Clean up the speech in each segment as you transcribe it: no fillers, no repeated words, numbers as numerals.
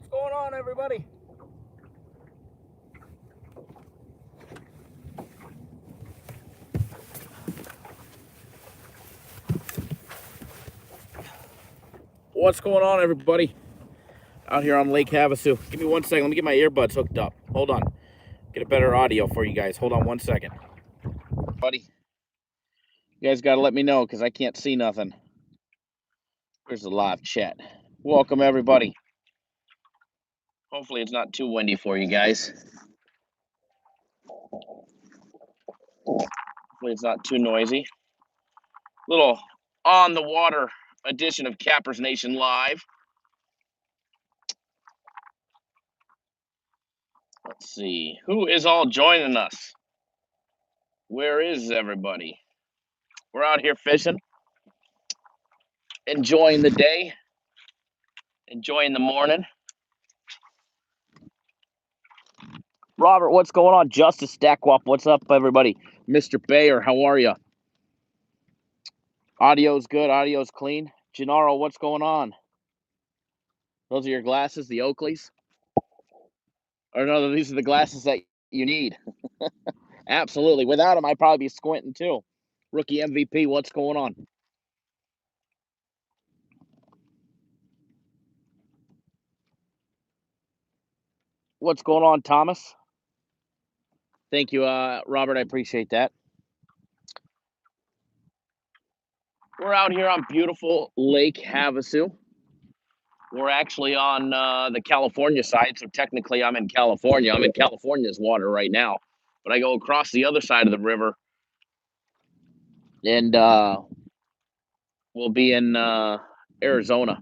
What's going on, everybody? What's going on, everybody? Out here on Lake Havasu. Give me 1 second. Let me get my earbuds hooked up. Hold on. Get a better audio for you guys. Hold on 1 second. Buddy, you guys got to let me know because I can't see nothing. Where's the live chat? Welcome, everybody. Hopefully it's not too windy for you guys. Hopefully it's not too noisy. Little on the water edition of Cappers Nation Live. Let's see. Who is all joining us? Where is everybody? We're out here fishing, enjoying the day, enjoying the morning. Robert, what's going on? Justice Stackwop, what's up, everybody? Mr. Bayer, how are you? Audio's good, audio's clean. Gennaro, what's going on? Those are your glasses, the Oakleys? Or no, these are the glasses that you need. Absolutely. Without them, I'd probably be squinting too. Rookie MVP, what's going on? What's going on, Thomas? Thank you, Robert. I appreciate that. We're out here on beautiful Lake Havasu. We're actually on the California side, so technically I'm in California. I'm in California's water right now, but I go across the other side of the river, and we'll be in Arizona.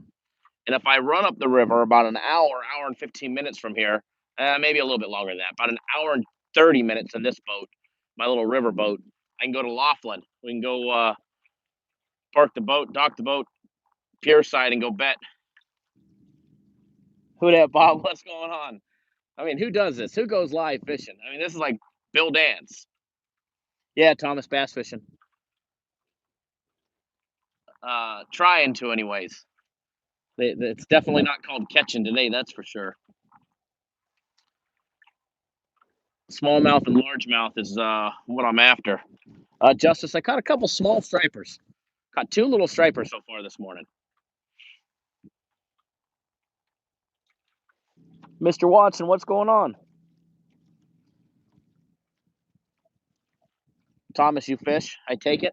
And if I run up the river about an hour and 15 minutes from here, maybe a little bit longer than that, about an hour and 30 minutes in this boat, my little river boat, I can go to Laughlin. We can go park the boat, dock the boat, pier side, and go bet. Who that, Bob? What's going on? I mean, who does this? Who goes live fishing? I mean, this is like Bill Dance. Yeah, Thomas bass fishing. Trying to, anyways. It's definitely not called catching today, that's for sure. Smallmouth and largemouth is what I'm after. Justice, I caught a couple small stripers. Caught two little stripers so far this morning. Mr. Watson, what's going on? Thomas, you fish? I take it?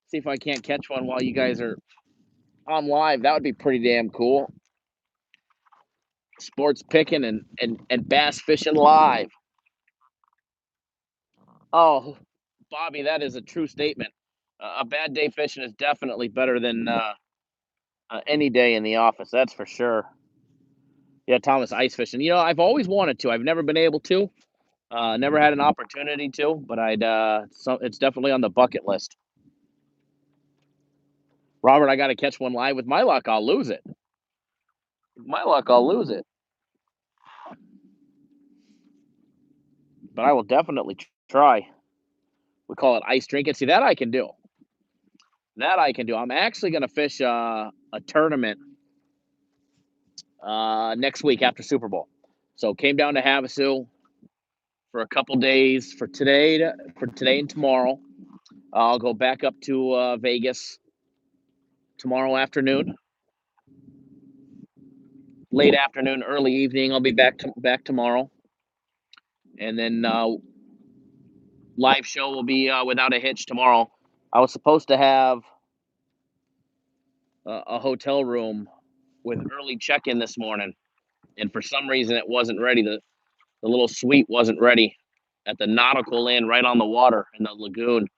See if I can't catch one while you guys are on live. That would be pretty damn cool. Sports picking and bass fishing live. Oh, Bobby, that is a true statement. A bad day fishing is definitely better than any day in the office. That's for sure. Yeah, Thomas, ice fishing. You know, I've always wanted to. I've never been able to. Never had an opportunity to, but it's definitely on the bucket list. Robert, I got to catch one live. With my luck, I'll lose it. With my luck, I'll lose it. But I will definitely try. We call it ice drinking. See, that I can do. That I can do. I'm actually going to fish a tournament next week after Super Bowl. So came down to Havasu for a couple days for today and tomorrow. I'll go back up to Vegas tomorrow afternoon, late afternoon, early evening. I'll be back tomorrow, and then live show will be without a hitch tomorrow. I was supposed to have a hotel room with early check-in this morning, and for some reason it wasn't ready. The little suite wasn't ready at the Nautical Inn right on the water in the lagoon.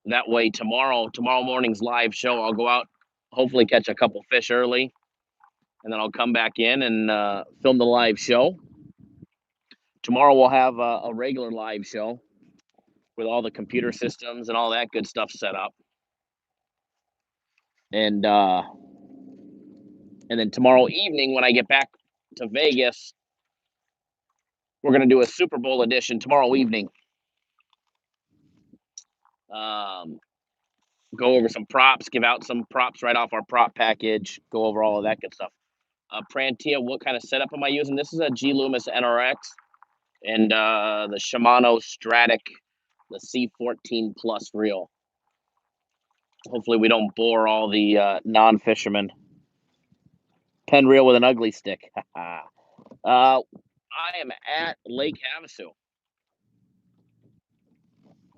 That way tomorrow morning's live show, I'll go out, hopefully catch a couple fish early, and then I'll come back in and film the live show. Tomorrow we'll have a regular live show with all the computer systems and all that good stuff set up. And then tomorrow evening when I get back to Vegas, we're going to do a Super Bowl edition tomorrow evening. go over some props, give out some props right off our prop package, go over all of that good stuff. Prantia, what kind of setup am I using? This is a G Loomis NRX and the Shimano Stratic, the C14 Plus reel. Hopefully we don't bore all the non-fishermen. Pen reel with an ugly stick. I am at Lake Havasu.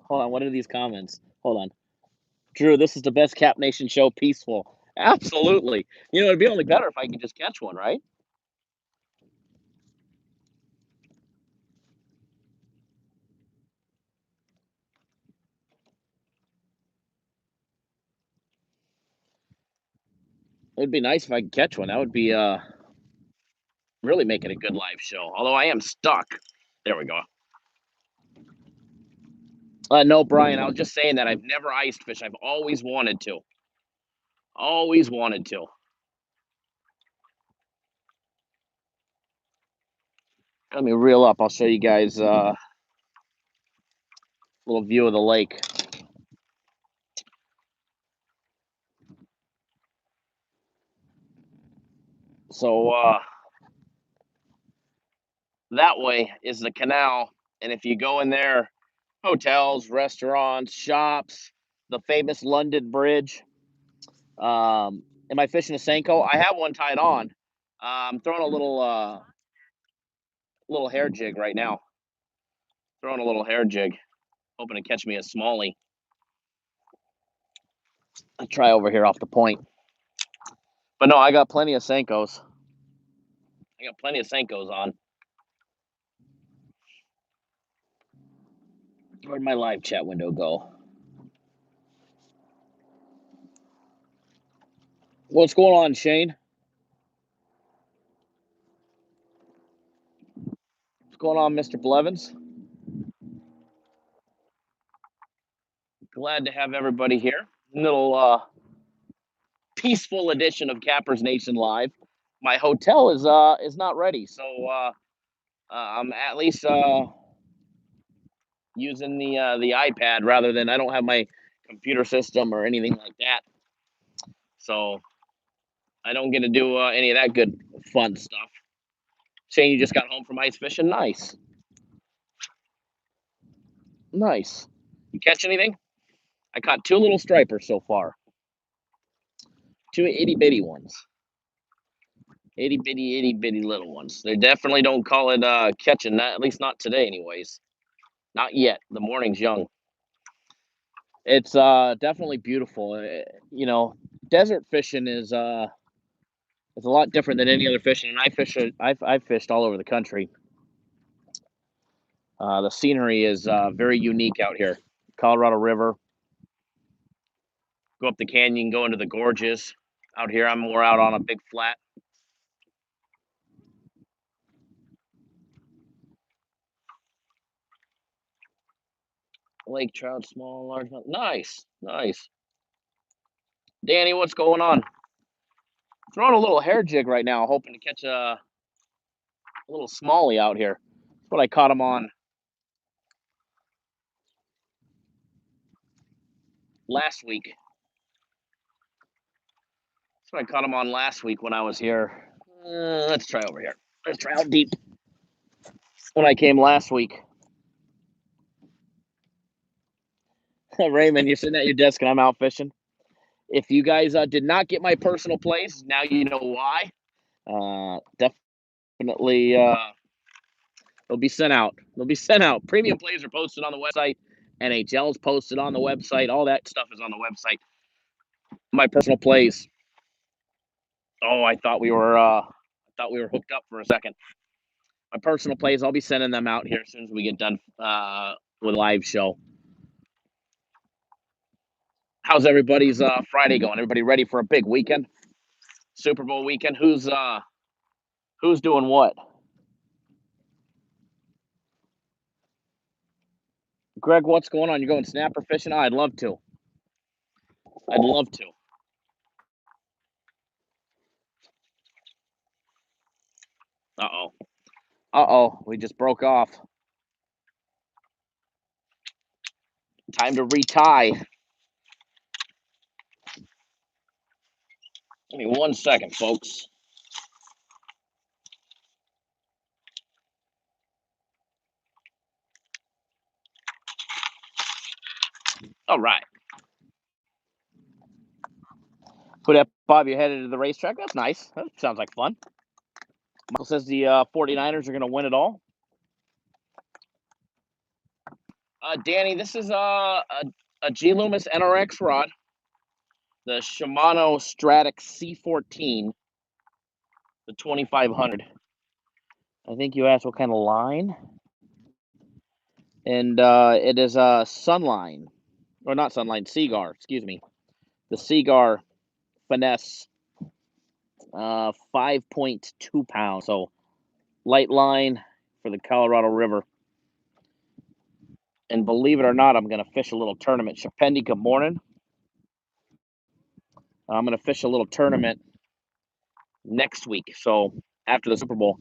Hold on, what are these comments? Hold on. Drew, this is the best Cap Nation show, peaceful. Absolutely. You know, it'd be only better if I could just catch one, right? It'd be nice if I could catch one. That would be really make it a good live show. Although I am stuck. There we go. No, Brian, I was just saying that I've never iced fish. I've always wanted to. Always wanted to. Let me reel up. I'll show you guys a little view of the lake. So that way is the canal. And if you go in there, hotels, restaurants, shops, the famous London Bridge. Am I fishing a Senko? I have one tied on. I'm throwing a little hair jig right now. Throwing a little hair jig, hoping to catch me a smallie. I'll try over here off the point. But no, I got plenty of Senkos. I got plenty of Senkos on. Where'd my live chat window go? What's going on, Shane? What's going on, Mr. Blevins? Glad to have everybody here. Little peaceful edition of Cappers Nation Live. My hotel is not ready, so I'm at least using the iPad rather than I don't have my computer system or anything like that. So I don't get to do any of that good fun stuff. Shane, you just got home from ice fishing. Nice. Nice. You catch anything? I caught 2 little stripers so far. 2 itty bitty ones. Itty bitty little ones. They definitely don't call it catching that, at least not today anyways. Not yet. The morning's young. It's definitely beautiful. You know, desert fishing is it's a lot different than any other fishing, and I've fished all over the country. The scenery is very unique out here. Colorado River, go up the canyon, go into the gorges. Out here, I'm more out on a big flat. Lake trout, small, large. Nice, nice. Danny, what's going on? Throwing a little hair jig right now, hoping to catch a little smallie out here. That's what I caught him on last week. That's what I caught him on last week when I was here. Let's try over here. Let's try out deep. When I came last week. Raymond, you're sitting at your desk and I'm out fishing. If you guys did not get my personal plays, now you know why. Definitely, they'll be sent out. They'll be sent out. Premium plays are posted on the website. NHL's posted on the website. All that stuff is on the website. My personal plays. Oh, I thought we were hooked up for a second. My personal plays, I'll be sending them out here as soon as we get done with a live show. How's everybody's Friday going? Everybody ready for a big weekend? Super Bowl weekend. Who's doing what? Greg, what's going on? You going snapper fishing? Oh, I'd love to. I'd love to. Uh-oh. Uh-oh. We just broke off. Time to retie. Give me 1 second, folks. All right. Put up, Bob, you're headed to the racetrack. That's nice. That sounds like fun. Michael says the 49ers are going to win it all. Danny, this is a G Loomis NRX rod, the Shimano Stratic C14, the 2500. I think you asked what kind of line, and it is a Sunline, or not Sunline, Seagar. Excuse me, the Seagar Finesse, 5.2 pounds. So light line for the Colorado River. And believe it or not, I'm going to fish a little tournament. Shapendi, good morning. I'm going to fish a little tournament next week, so after the Super Bowl.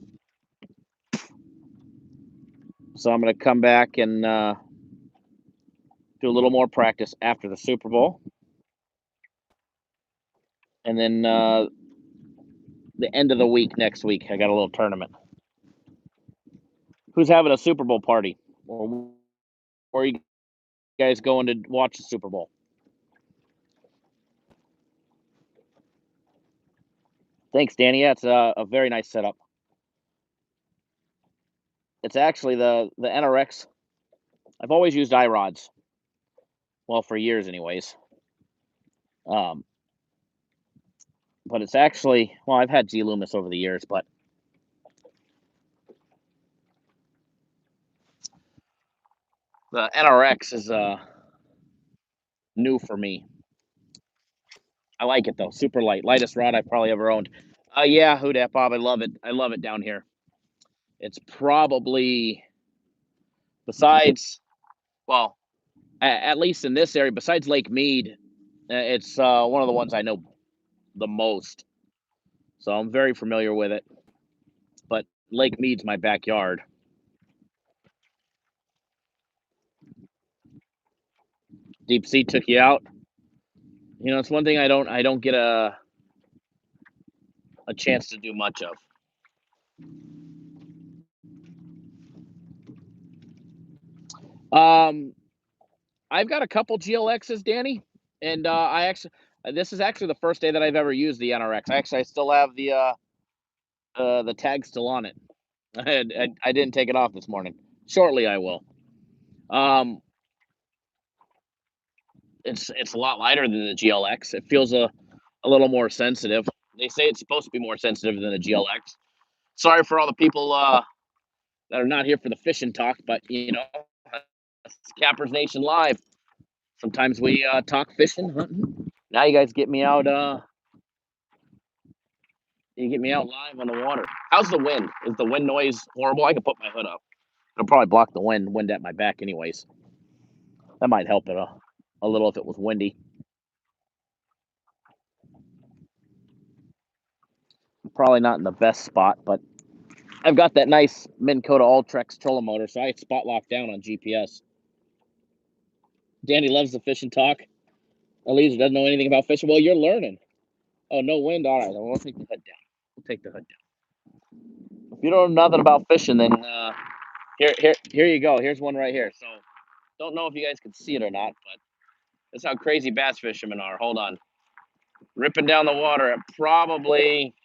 So I'm going to come back and do a little more practice after the Super Bowl. And then the end of the week next week, I got a little tournament. Who's having a Super Bowl party? Or are you guys going to watch the Super Bowl? Thanks, Danny. Yeah, it's a very nice setup. It's actually the NRX. I've always used iRods. Well, for years anyways. But it's actually, well, I've had G Loomis over the years, but the NRX is new for me. I like it though. Super light. Lightest rod I've probably ever owned. Yeah, who dat, Bob? I love it. I love it down here. It's probably, besides, well, at least in this area, besides Lake Mead, it's one of the ones I know the most. So I'm very familiar with it. But Lake Mead's my backyard. Deep sea took you out. You know, it's one thing I don't get a chance to do much of. I've got a couple GLXs, Danny, and I actually this is actually the first day that I've ever used the NRX. I still have the tag still on it. I didn't take it off this morning. Shortly, I will. It's a lot lighter than the GLX. It feels a little more sensitive. They say it's supposed to be more sensitive than the GLX. Sorry for all the people that are not here for the fishing talk, but you know, it's Cappers Nation Live. Sometimes we talk fishing, hunting. Now you guys get me out. You get me out live on the water. How's the wind? Is the wind noise horrible? I can put my hood up. It'll probably block the wind at my back, anyways. That might help it a little if it was windy. Probably not in the best spot, but I've got that nice Minn Kota Ultrex trolling motor, so I spot locked down on GPS. Danny loves the fishing talk. Elise doesn't know anything about fishing. Well, you're learning. Oh, no wind. All right, then we'll take the hood down. We'll take the hood down. If you don't know nothing about fishing, then here you go. Here's one right here. So, don't know if you guys can see it or not, but that's how crazy bass fishermen are. Hold on. Ripping down the water at probably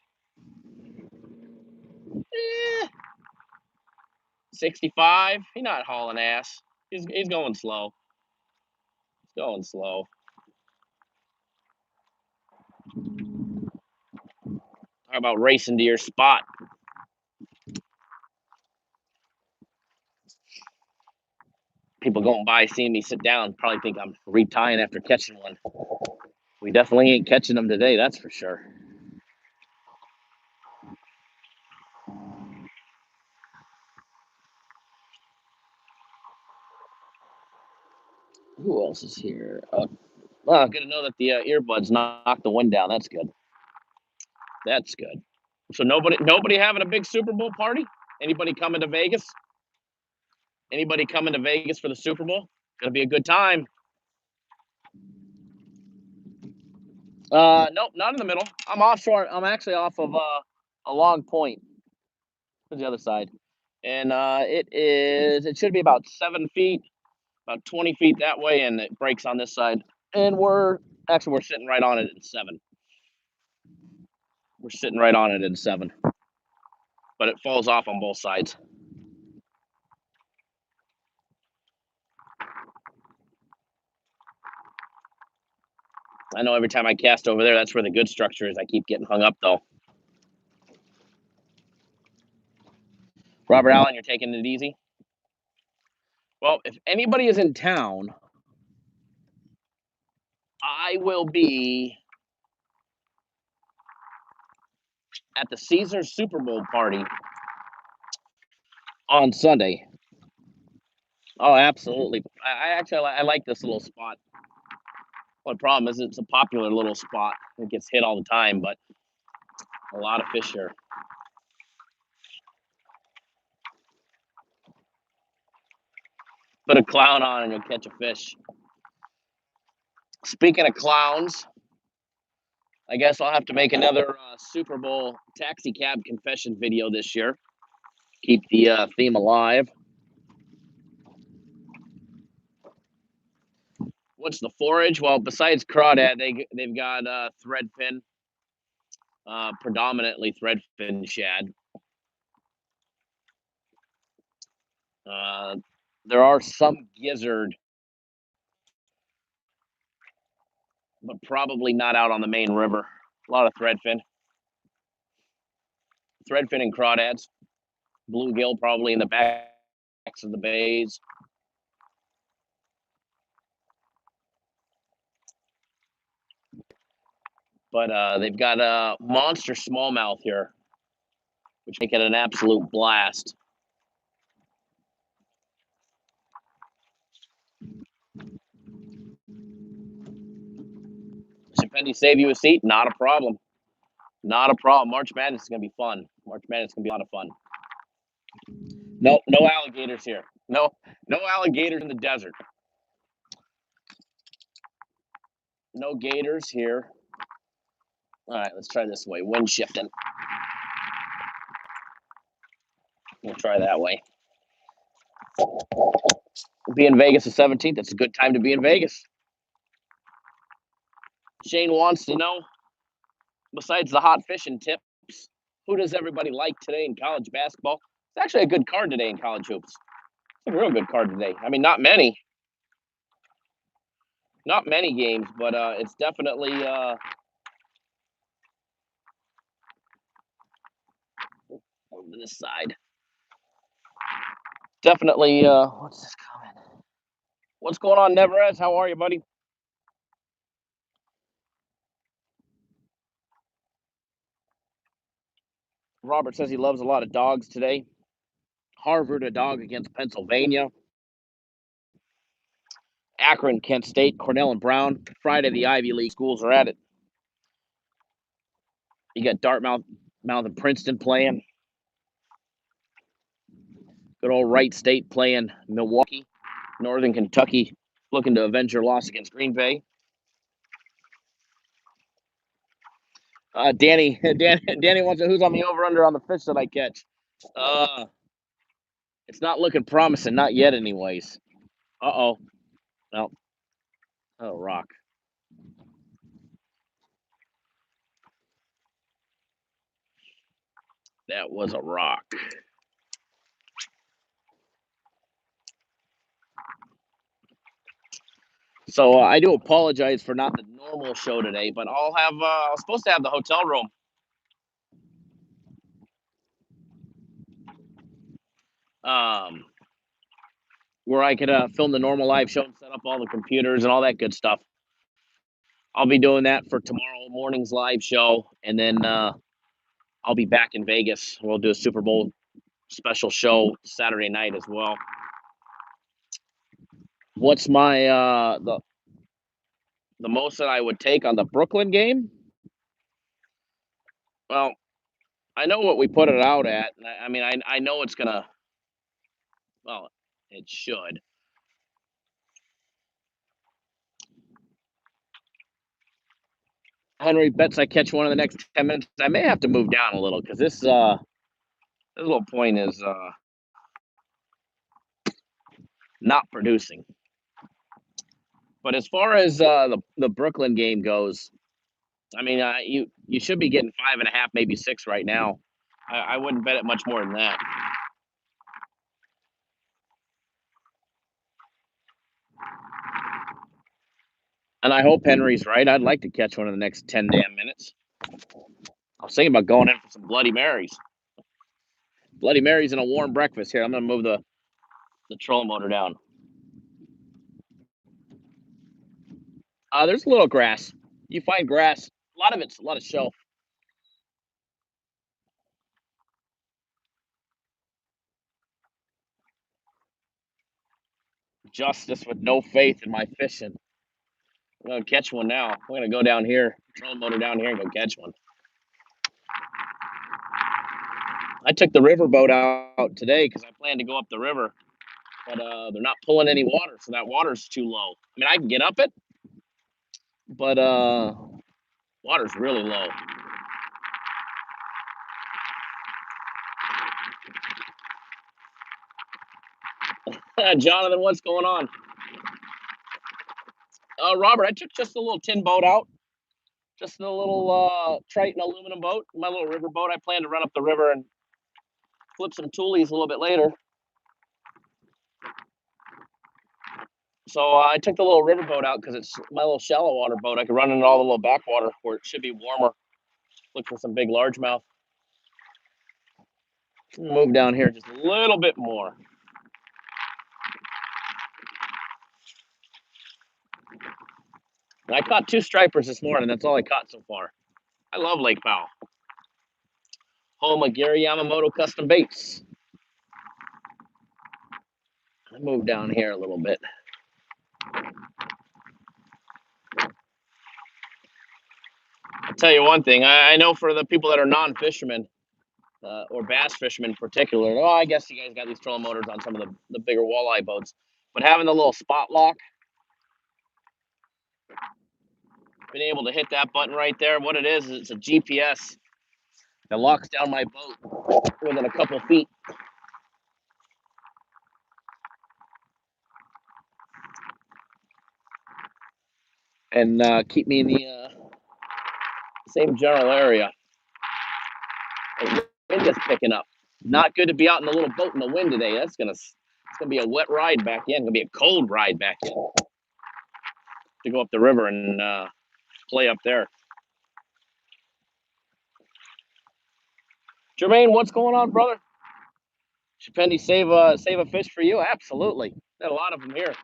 65. He's not hauling ass. He's going slow. He's going slow. How about racing to your spot? People going by seeing me sit down probably think I'm retying after catching one. We definitely ain't catching them today, that's for sure. Who else is here? Well, good to know that the earbuds knocked the wind down. That's good. That's good. So nobody having a big Super Bowl party? Anybody coming to Vegas? Anybody coming to Vegas for the Super Bowl? Gonna be a good time. Nope, not in the middle. I'm offshore. I'm actually off of a long point to the other side, and it should be about 7 feet, about 20 feet that way, and it breaks on this side. And we're sitting right on it at 7. We're sitting right on it at 7, but it falls off on both sides. I know every time I cast over there, that's where the good structure is. I keep getting hung up though. Robert Allen, you're taking it easy. Well, if anybody is in town, I will be at the Caesars Super Bowl party on Sunday. Oh, absolutely. I like this little spot. Well, the problem is it's a popular little spot. It gets hit all the time, but a lot of fish here. Put a clown on and you'll catch a fish. Speaking of clowns, I guess I'll have to make another Super Bowl taxi cab confession video this year. Keep the theme alive. What's the forage? Well, besides crawdad, they've got threadfin, predominantly threadfin shad. There are some gizzard, but probably not out on the main river. A lot of threadfin and crawdads. Bluegill probably in the backs of the bays. But they've got a monster smallmouth here, which make it an absolute blast. Should Pendy save you a seat? Not a problem. Not a problem. March Madness is going to be fun. March Madness is going to be a lot of fun. No alligators here. No alligators in the desert. No gators here. All right, let's try this way. Wind shifting. We'll try that way. Be in Vegas the 17th. It's a good time to be in Vegas. Shane wants to know, besides the hot fishing tips, who does everybody like today in college basketball? It's actually a good card today in college hoops. It's a real good card today. I mean, not many games, but it's definitely over this side. Definitely. What's this comment? What's going on, Neverez? How are you, buddy? Robert says he loves a lot of dogs today. Harvard, a dog against Pennsylvania. Akron, Kent State, Cornell, and Brown. Friday, the Ivy League schools are at it. You got Dartmouth, and Princeton playing. Good old Wright State playing Milwaukee. Northern Kentucky looking to avenge their loss against Green Bay. Danny wants to who's on the over-under on the fish that I catch. It's not looking promising, not yet, anyways. Uh-oh. No. Oh, rock. That was a rock. So I do apologize for not the normal show today, but I'll have. I was supposed to have the hotel room. Where I could film the normal live show and set up all the computers and all that good stuff. I'll be doing that for tomorrow morning's live show, and then I'll be back in Vegas. We'll do a Super Bowl special show Saturday night as well. What's my the most that I would take on the Brooklyn game? Well, I know what we put it out at. I mean, I know it's gonna. Well, it should. Henry bets I catch one in the next 10 minutes. I may have to move down a little because this little point is not producing. But as far as the Brooklyn game goes, I mean, you should be getting 5.5, maybe 6 right now. I wouldn't bet it much more than that. And I hope Henry's right. I'd like to catch one in the next 10 damn minutes. I was thinking about going in for some Bloody Marys. Bloody Marys and a warm breakfast here. I'm gonna move the troll motor down. There's a little grass. You find grass. A lot of it's a lot of shelf. Justice with no faith in my fishing. I'm gonna catch one now. I'm gonna go down here, troll motor down here, and go catch one. I took the river boat out today because I planned to go up the river, but they're not pulling any water, so that water's too low. I mean, I can get up it, but water's really low. Jonathan, what's going on? Robert, I took just a little tin boat out, just a little Triton aluminum boat, my little river boat. I plan to run up the river and flip some toolies a little bit later. So I took the little river boat out because it's my little shallow water boat. I could run into all the little backwater where it should be warmer. Look for some big largemouth. Move down here just a little bit more. I caught 2 stripers this morning. That's all I caught so far. I love Lake Powell. Home of Gary Yamamoto Custom Baits. I move down here a little bit. I'll tell you one thing. I know for the people that are non-fishermen, or bass fishermen in particular, oh, I guess you guys got these trolling motors on some of the bigger walleye boats, but having the little spot lock, being able to hit that button right there, what it is it's a GPS that locks down my boat within a couple feet. And keep me in the same general area. The wind is picking up. Not good to be out in the little boat in the wind today. It's gonna be a wet ride back in. It's gonna be a cold ride back in to go up the river and play up there. Jermaine, what's going on, brother? Should Penny save a fish for you? Absolutely. Got a lot of them here.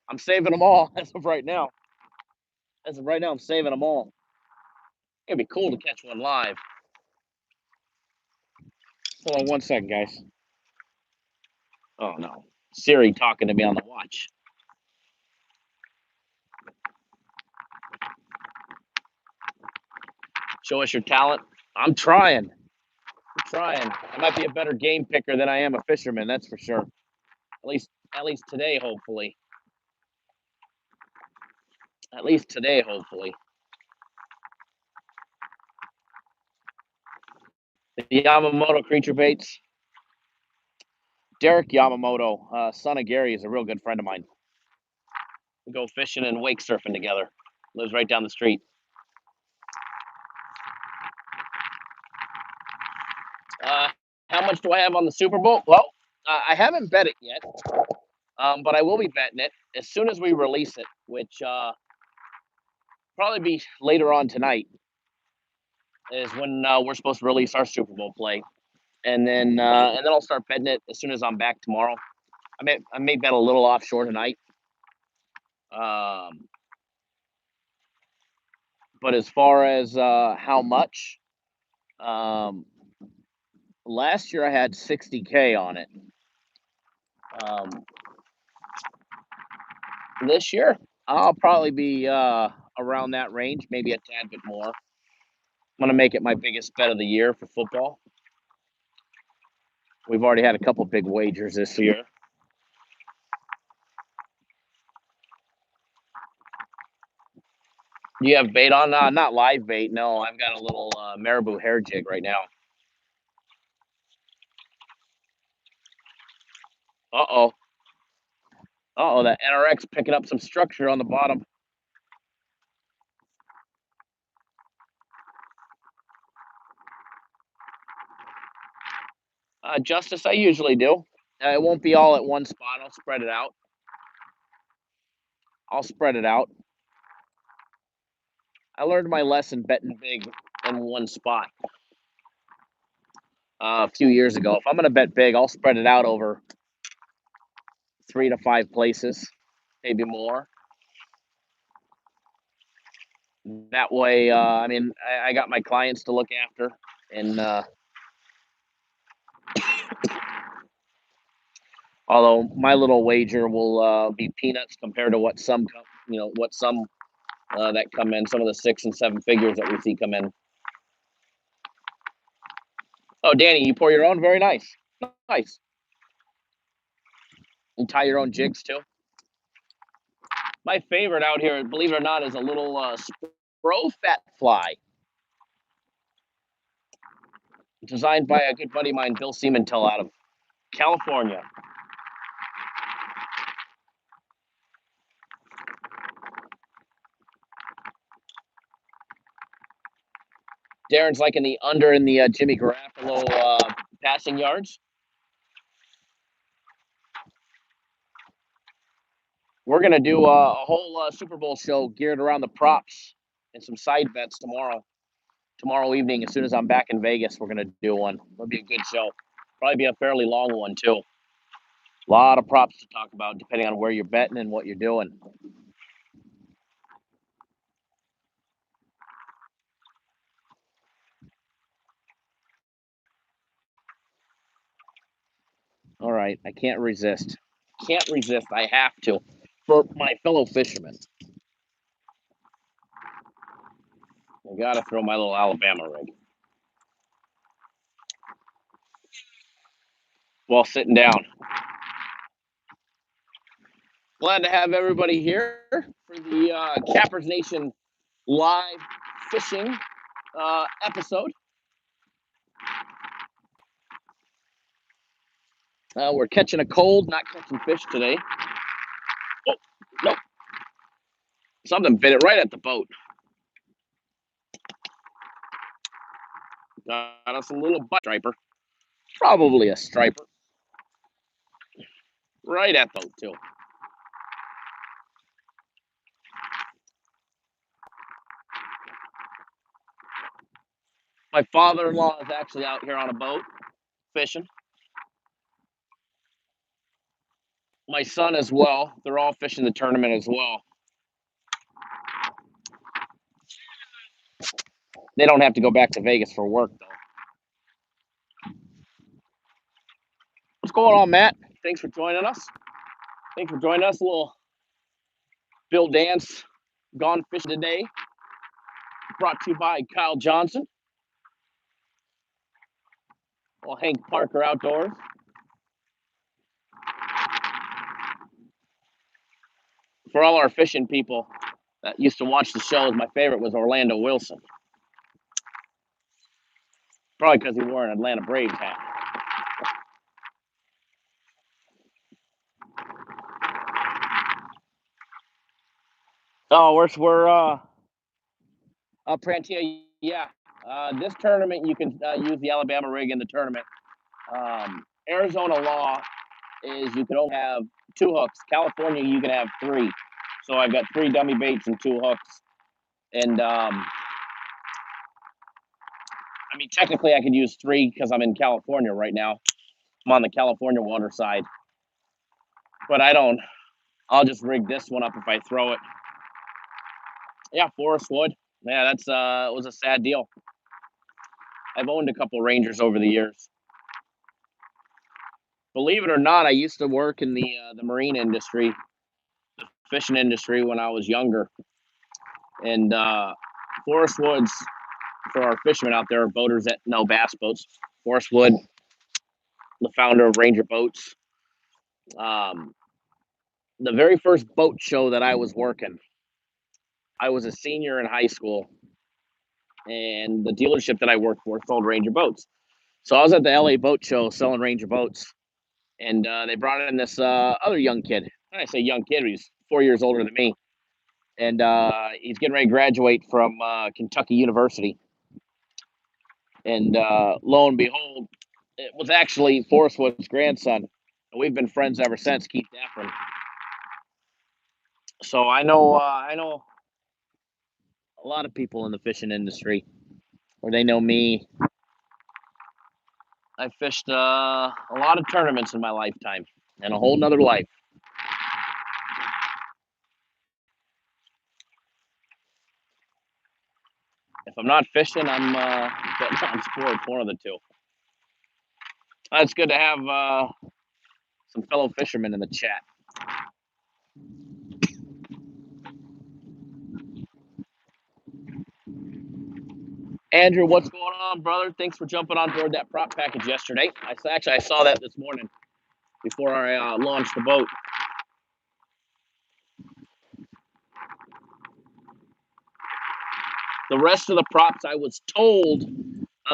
I'm saving them all as of right now. As of right now, I'm saving them all. It'd be cool to catch one live. Hold on one second, guys. Oh no, Siri talking to me on the watch. Show us your talent. I'm trying. I might be a better game picker than I am a fisherman. That's for sure. At least today, hopefully. At least today, hopefully. The Yamamoto creature baits. Derek Yamamoto, son of Gary, is a real good friend of mine. We go fishing and wake surfing together. Lives right down the street. How much do I have on the Super Bowl? Well, I haven't bet it yet, but I will be betting it as soon as we release it, which probably be later on tonight. Is when we're supposed to release our Super Bowl play, and then I'll start betting it as soon as I'm back tomorrow. I may bet a little offshore tonight. But as far as how much, last year I had 60K on it. This year I'll probably be around that range, maybe a tad bit more. I'm gonna make it my biggest bet of the year for football. We've already had a couple big wagers this year. Do you have bait on? Not live bait. No, I've got a little marabou hair jig right now. Uh-oh. Uh-oh, that NRX picking up some structure on the bottom. Justice, I usually do. It won't be all at one spot. I'll spread it out. I'll spread it out. I learned my lesson betting big in one spot a few years ago. If I'm going to bet big, I'll spread it out over 3 to 5 places, maybe more. That way, I mean, I got my clients to look after, and although my little wager will be peanuts compared to what some, what some that come in, some of the 6 and 7 figures that we see come in. Oh, Danny, you pour your own? Very nice. Nice. You tie your own jigs too? My favorite out here, believe it or not, is a little spro fat fly. Designed by a good buddy of mine, Bill Siementel, out of California. Darren's like in the Jimmy Garoppolo passing yards. We're gonna do a whole Super Bowl show geared around the props and some side bets tomorrow evening. As soon as I'm back in Vegas, we're gonna do one. It'll be a good show. Probably be a fairly long one too. A lot of props to talk about, depending on where you're betting and what you're doing. All right, I can't resist. Can't resist. I have to, for my fellow fishermen. I gotta throw my little Alabama rig while sitting down. Glad to have everybody here for the Cappers Nation live fishing episode. We're catching a cold, not catching fish today. Oh, no. Something bit it right at the boat. Got us a little butt striper. Probably a striper. Right at the boat, too. My father-in-law is actually out here on a boat fishing. My son as well. They're all fishing the tournament as well. They don't have to go back to Vegas for work, though. What's going on, Matt? Thanks for joining us. A little Bill Dance gone fishing today. Brought to you by Kyle Johnson. Well, Hank Parker Outdoors. For all our fishing people that used to watch the shows, my favorite was Orlando Wilson. Probably because he wore an Atlanta Braves hat. Oh, we're Prantia, yeah. This tournament, you can use the Alabama rig in the tournament. Arizona law is you can only have 2 hooks. California, you can have 3. So I've got 3 dummy baits and 2 hooks. And I mean, technically, I could use 3 because I'm in California right now. I'm on the California water side. But I don't. I'll just rig this one up if I throw it. Yeah, Forest Wood. Yeah, that's it was a sad deal. I've owned a couple Rangers over the years. Believe it or not, I used to work in the marine industry, the fishing industry when I was younger. And Forest Woods, for our fishermen out there, boaters that know bass boats, Forest Wood, the founder of Ranger Boats. The very first boat show that I was working, I was a senior in high school, and the dealership that I worked for sold Ranger boats. So I was at the LA boat show selling Ranger boats, and they brought in this other young kid. When I say young kid, he's 4 years older than me, and he's getting ready to graduate from Kentucky University. And lo and behold, it was actually Forrest Wood's grandson, and we've been friends ever since, Keith Daffron. So I know a lot of people in the fishing industry, or they know me. I fished a lot of tournaments in my lifetime, and a whole nother life. If I'm not fishing, I'm betting on sports, one of the two. It's good to have some fellow fishermen in the chat. Andrew, what's going on, brother? Thanks for jumping on board that prop package yesterday. I saw that this morning before I launched the boat. The rest of the props, I was told,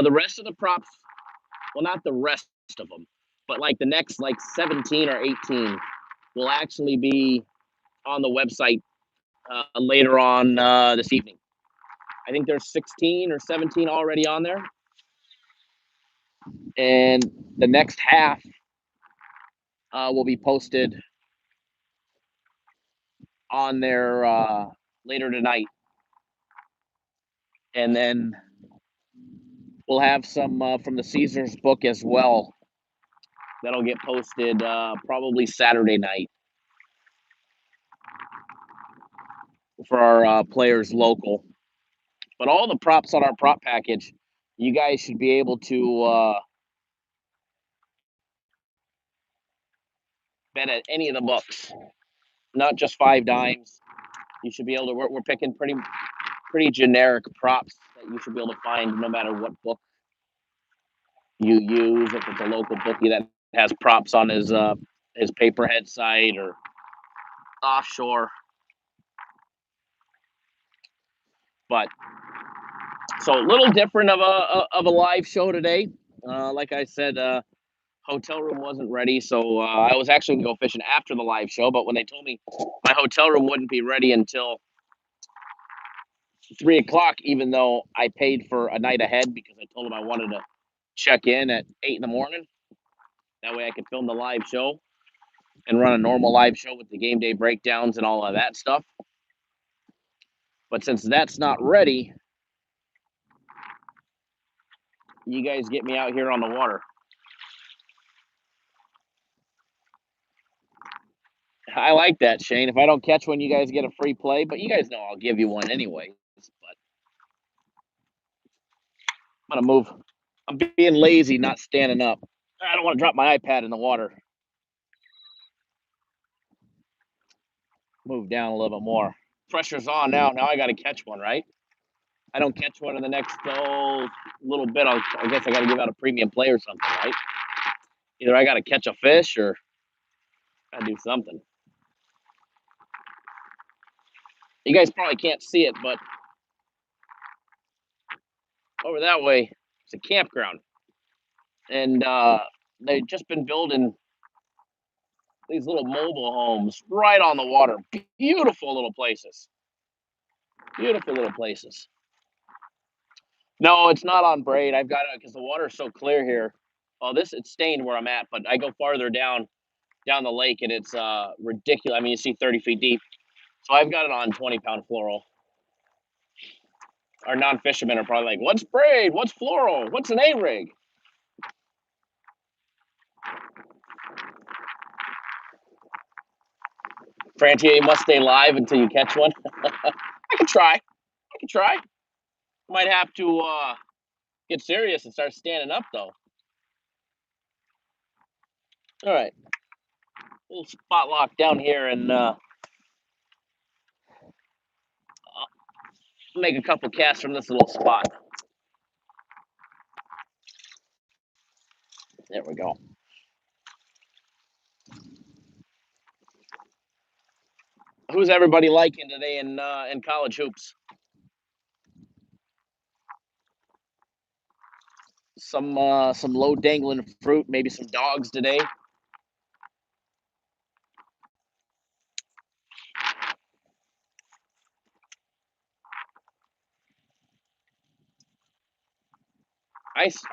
the rest of the props, well, not the rest of them, but like the next 17 or 18 will actually be on the website later on this evening. I think there's 16 or 17 already on there. And the next half will be posted on there later tonight. And then we'll have some from the Caesars book as well. That'll get posted probably Saturday night for our players local. But all the props on our prop package, you guys should be able to bet at any of the books, not just 5 dimes. You should be able to. We're picking pretty generic props that you should be able to find no matter what book you use. If it's a local bookie that has props on his paperhead site or offshore. But so a little different of a live show today. Like I said, hotel room wasn't ready, so I was actually gonna go fishing after the live show. But when they told me my hotel room wouldn't be ready until 3 o'clock, even though I paid for a night ahead because I told them I wanted to check in at 8 in the morning. That way I could film the live show and run a normal live show with the game day breakdowns and all of that stuff. But since that's not ready, you guys get me out here on the water. I like that, Shane. If I don't catch one, you guys get a free play, but you guys know I'll give you one anyways. But I'm gonna move. I'm being lazy, not standing up. I don't want to drop my iPad in the water. Move down a little bit more. Pressure's on now. Now I got to catch one, right? I don't catch one in the next little bit. I guess I got to give out a premium play or something, right? Either I got to catch a fish or I do something. You guys probably can't see it, but over that way, it's a campground. And they've just been building these little mobile homes right on the water. Beautiful little places. Beautiful little places. No, it's not on braid. I've got it because the water's so clear here. Oh, it's stained where I'm at, but I go farther down the lake and it's ridiculous. I mean, you see 30 feet deep. So I've got it on 20-pound fluoro. Our non-fishermen are probably like, what's braid? What's fluoro? What's an A-rig? Frantia, you must stay live until you catch one. I can try. Might have to get serious and start standing up, though. All right. Little spot lock down here and make a couple casts from this little spot. There we go. Who's everybody liking today in college hoops? Some low dangling fruit, maybe some dogs today.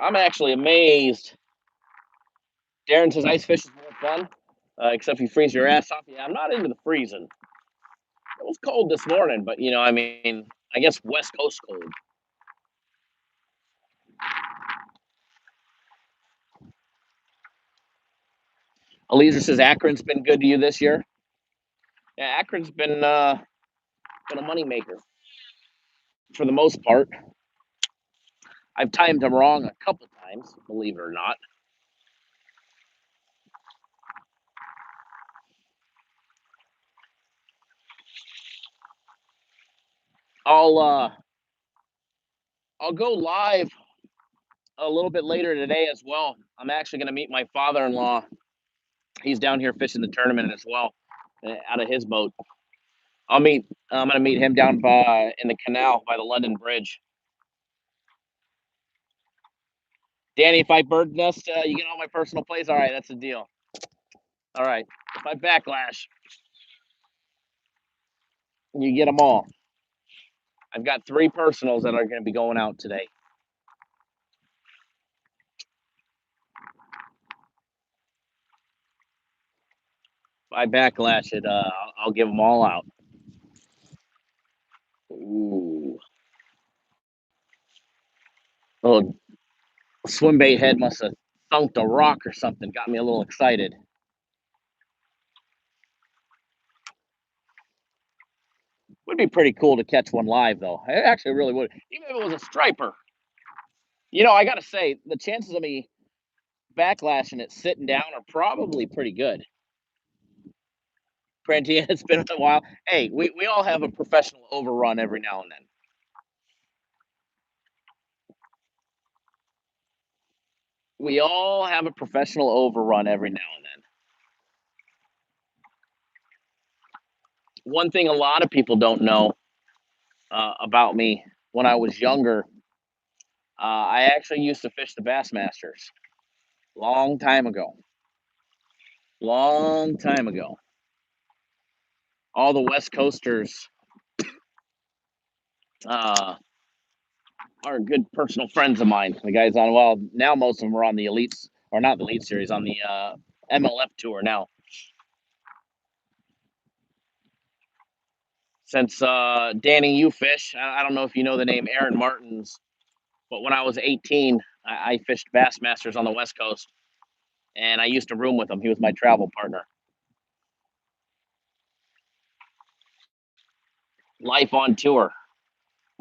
I'm actually amazed. Darren says ice fish is more fun, except if you freeze your ass off. Yeah, I'm not into the freezing. It was cold this morning, but I mean, I guess West Coast cold. Eliezer says Akron's been good to you this year. Yeah, Akron's been a moneymaker for the most part. I've timed them wrong a couple times, believe it or not. I'll uh I'll go live a little bit later today as well. I'm actually going to meet my father-in-law. He's down here fishing the tournament as well, out of his boat. I'm going to meet him down by in the canal by the London Bridge. Danny, if I bird nest, you get all my personal plays. All right, that's the deal. All right, if I backlash, you get them all. I've got 3 personals that are going to be going out today. If I backlash it, I'll give them all out. Ooh. Oh, swim bait head must have thunked a rock or something. Got me a little excited. Would be pretty cool to catch one live, though. It actually really would. Even if it was a striper. I got to say, the chances of me backlashing it sitting down are probably pretty good. Granted, it's been a while. Hey, we all have a professional overrun every now and then. We all have a professional overrun every now and then. One thing a lot of people don't know about me when I was younger, I actually used to fish the Bassmasters long time ago. Long time ago. All the West Coasters uh, are good personal friends of mine. The guys on, well, now most of them are on the Elites, or not the Elite Series, on the MLF tour now. Since Danny, you fish, I don't know if you know the name Aaron Martins, but when I was 18, I fished Bassmasters on the West Coast, and I used to room with him. He was my travel partner. Life on tour.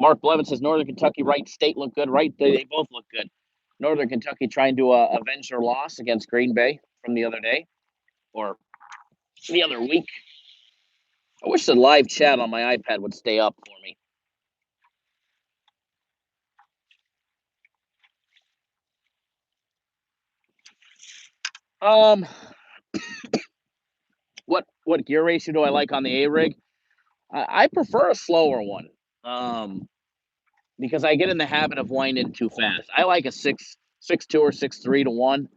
Mark Blevin says Northern Kentucky, Wright State look good. Right, they both look good. Northern Kentucky trying to avenge their loss against Green Bay from the other day, or the other week. I wish the live chat on my iPad would stay up for me. Um, what gear ratio do I like on the A rig? I prefer a slower one. Because I get in the habit of winding too fast. I like a 6.2 or 6.3 to 1.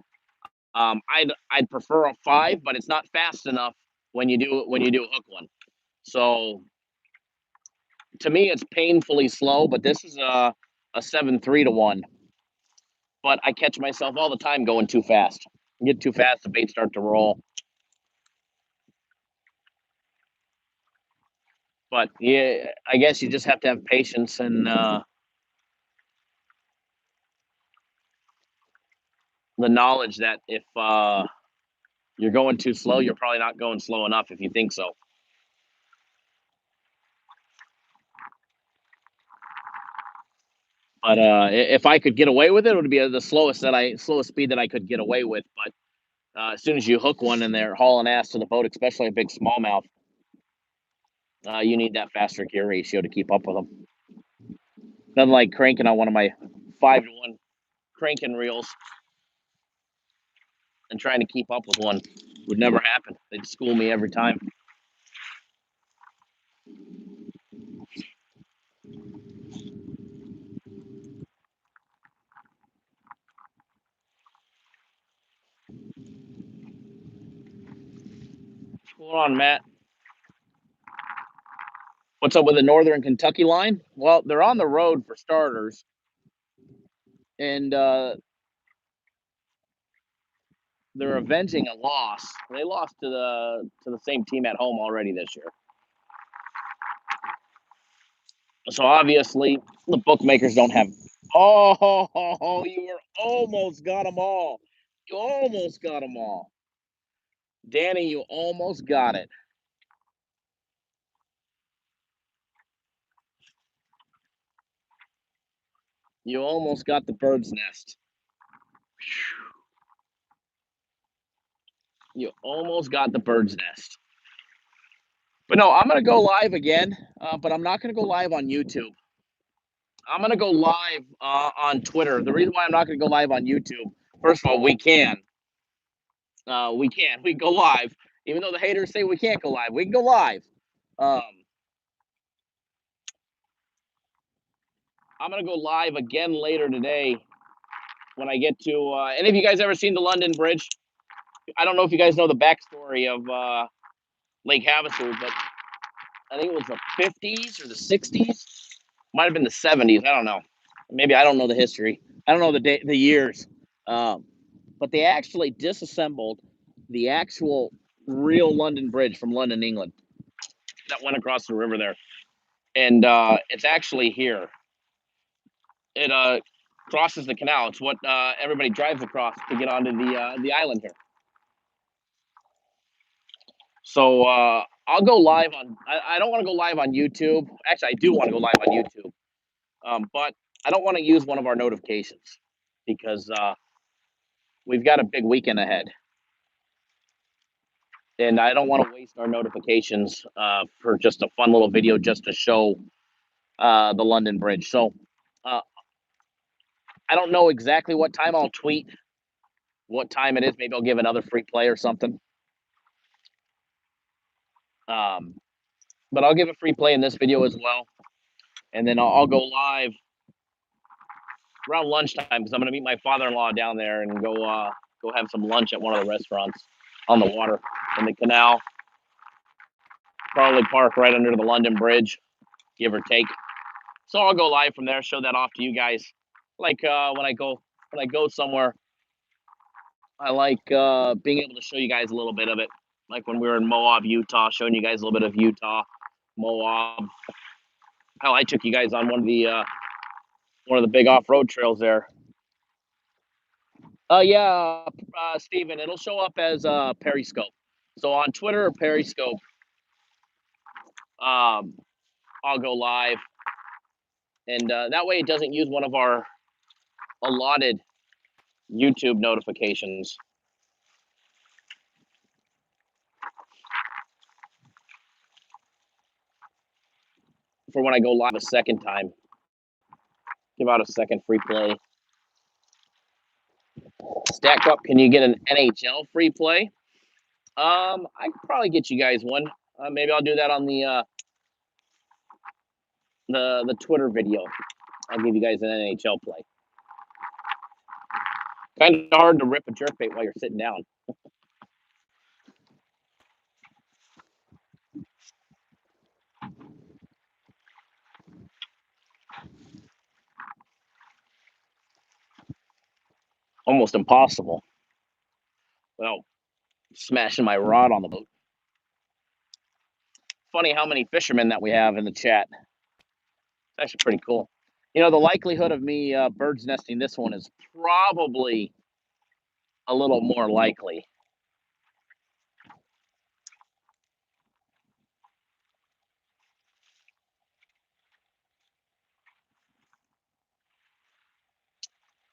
I'd prefer a 5, but it's not fast enough when you do a hook one. So to me, it's painfully slow. But this is a 7.3 to 1. But I catch myself all the time going too fast. Get too fast, the bait start to roll. But yeah, I guess you just have to have patience and the knowledge that if you're going too slow, you're probably not going slow enough if you think so. But if I could get away with it, it would be the slowest speed that I could get away with. But as soon as you hook one and they're hauling ass to the boat, especially a big smallmouth, you need that faster gear ratio to keep up with them. Nothing like cranking on one of my 5-to-1 cranking reels and trying to keep up with one would never happen. They'd school me every time. What's going on, Matt? What's up with the Northern Kentucky line? Well, they're on the road for starters, and they're avenging a loss. They lost to the same team at home already this year. So obviously, the bookmakers don't have. Oh, you were almost got them all. You almost got them all, Danny. You almost got it. You almost got the bird's nest. You almost got the bird's nest. But no, I'm gonna go live again. But I'm not gonna go live on YouTube. I'm gonna go live on Twitter. The reason why I'm not gonna go live on YouTube, first of all, we can. We can. We can go live. Even though the haters say we can't go live, we can go live. Um, I'm gonna go live again later today when I get to. Any of you guys ever seen the London Bridge? I don't know if you guys know the backstory of Lake Havasu, but I think it was the 50s or the 60s. Might have been the 70s. I don't know. Maybe I don't know the history. I don't know the years. Um, but they actually disassembled the actual real London Bridge from London, England, that went across the river there, and it's actually here. It crosses the canal. It's what everybody drives across to get onto the island here. So I'll go live on. I don't want to go live on YouTube. Actually, I do want to go live on YouTube, but I don't want to use one of our notifications because we've got a big weekend ahead, and I don't want to waste our notifications for just a fun little video just to show the London Bridge. So uh, I don't know exactly what time I'll tweet what time it is. Maybe I'll give another free play or something. But I'll give a free play in this video as well, and then I'll go live around lunchtime because I'm going to meet my father-in-law down there and go have some lunch at one of the restaurants on the water in the canal. Probably park right under the London Bridge, give or take. So I'll go live from there, show that off to you guys. Like when I go somewhere, I like being able to show you guys a little bit of it. Like when we were in Moab, Utah, showing you guys a little bit of Utah, Moab. Hell, I took you guys on one of the big off-road trails there. Yeah, Steven, it'll show up as Periscope. So on Twitter or Periscope, I'll go live, and that way it doesn't use one of our allotted YouTube notifications for when I go live a second time. Give out a second free play. Stack Up, can you get an NHL free play? I could probably get you guys one. Maybe I'll do that on the Twitter video. I'll give you guys an NHL play. Kind of hard to rip a jerkbait while you're sitting down. Almost impossible. Well, smashing my rod on the boat. Funny how many fishermen that we have in the chat. It's actually pretty cool. You know, the likelihood of me bird's nesting this one is probably a little more likely.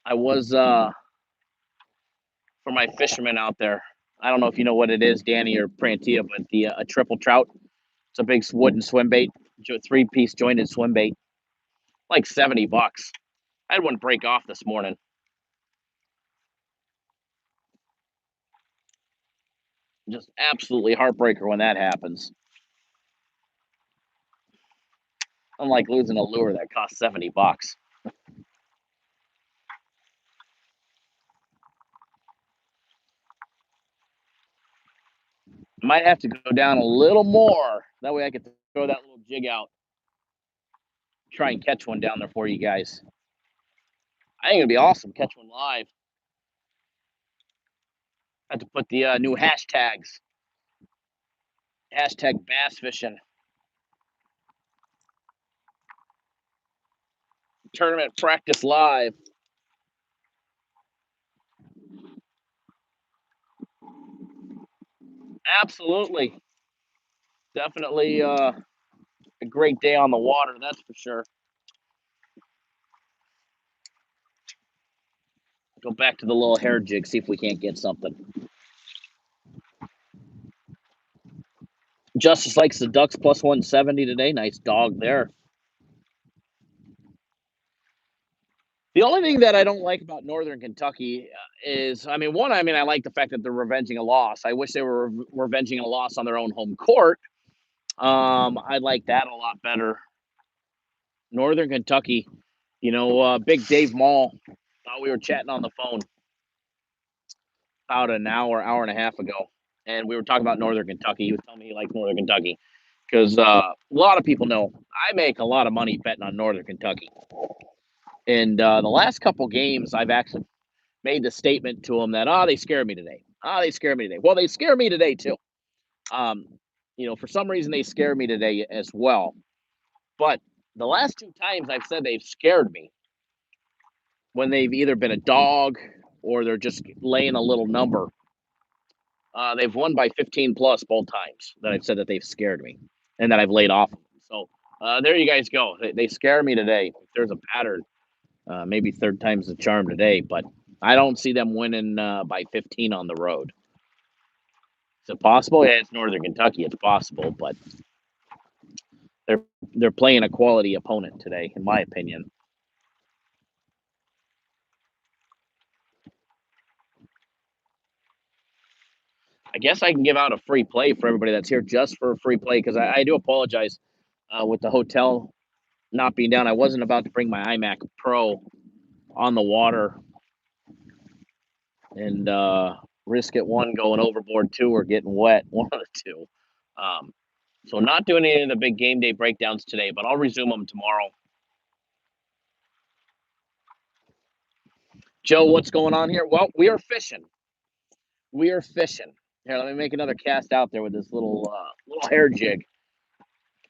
I was for my fishermen out there. I don't know if you know what it is, Danny or Prantia, but the a triple trout. It's a big wooden swim bait, 3-piece jointed swim bait, like $70. I had one break off this morning. Just absolutely heartbreaker when that happens. Unlike losing a lure that costs $70. might have to go down a little more. That way I could throw that little jig out. Try and catch one down there for you guys. I think it'd be awesome. Catch one live. I have to put the new hashtags. Hashtag bass fishing. Tournament practice live. Absolutely. Definitely a great day on the water, that's for sure. Go back to the little hair jig, see if we can't get something. Justice likes the Ducks plus 170 today. Nice dog there. The only thing that I don't like about Northern Kentucky is, I mean, one, I like the fact that they're revenging a loss. I wish they were revenging a loss on their own home court. I like that a lot better. Northern Kentucky, Big Dave Mall. We were chatting on the phone about an hour and a half ago, and we were talking about Northern Kentucky. He was telling me he likes Northern Kentucky because a lot of people know I make a lot of money betting on Northern Kentucky. And the last couple games, I've actually made the statement to them that, they scared me today. They scared me today. Well, they scare me today too. For some reason, they scare me today as well. But the last two times I've said they've scared me, when they've either been a dog or they're just laying a little number, they've won by 15 plus both times that I've said that they've scared me and that I've laid off. So there you guys go. They scare me today. If there's a pattern, maybe third time's the charm today, but I don't see them winning by 15 on the road. Is it possible? Yeah, it's Northern Kentucky. It's possible, but they're playing a quality opponent today, in my opinion. I guess I can give out a free play for everybody that's here just for a free play because I do apologize with the hotel not being down. I wasn't about to bring my iMac Pro on the water and risk it, one, going overboard, two, or getting wet, one of the two. So not doing any of the big game day breakdowns today, but I'll resume them tomorrow. Joe, what's going on here? Well, we are fishing. We are fishing. Here, let me make another cast out there with this little hair jig,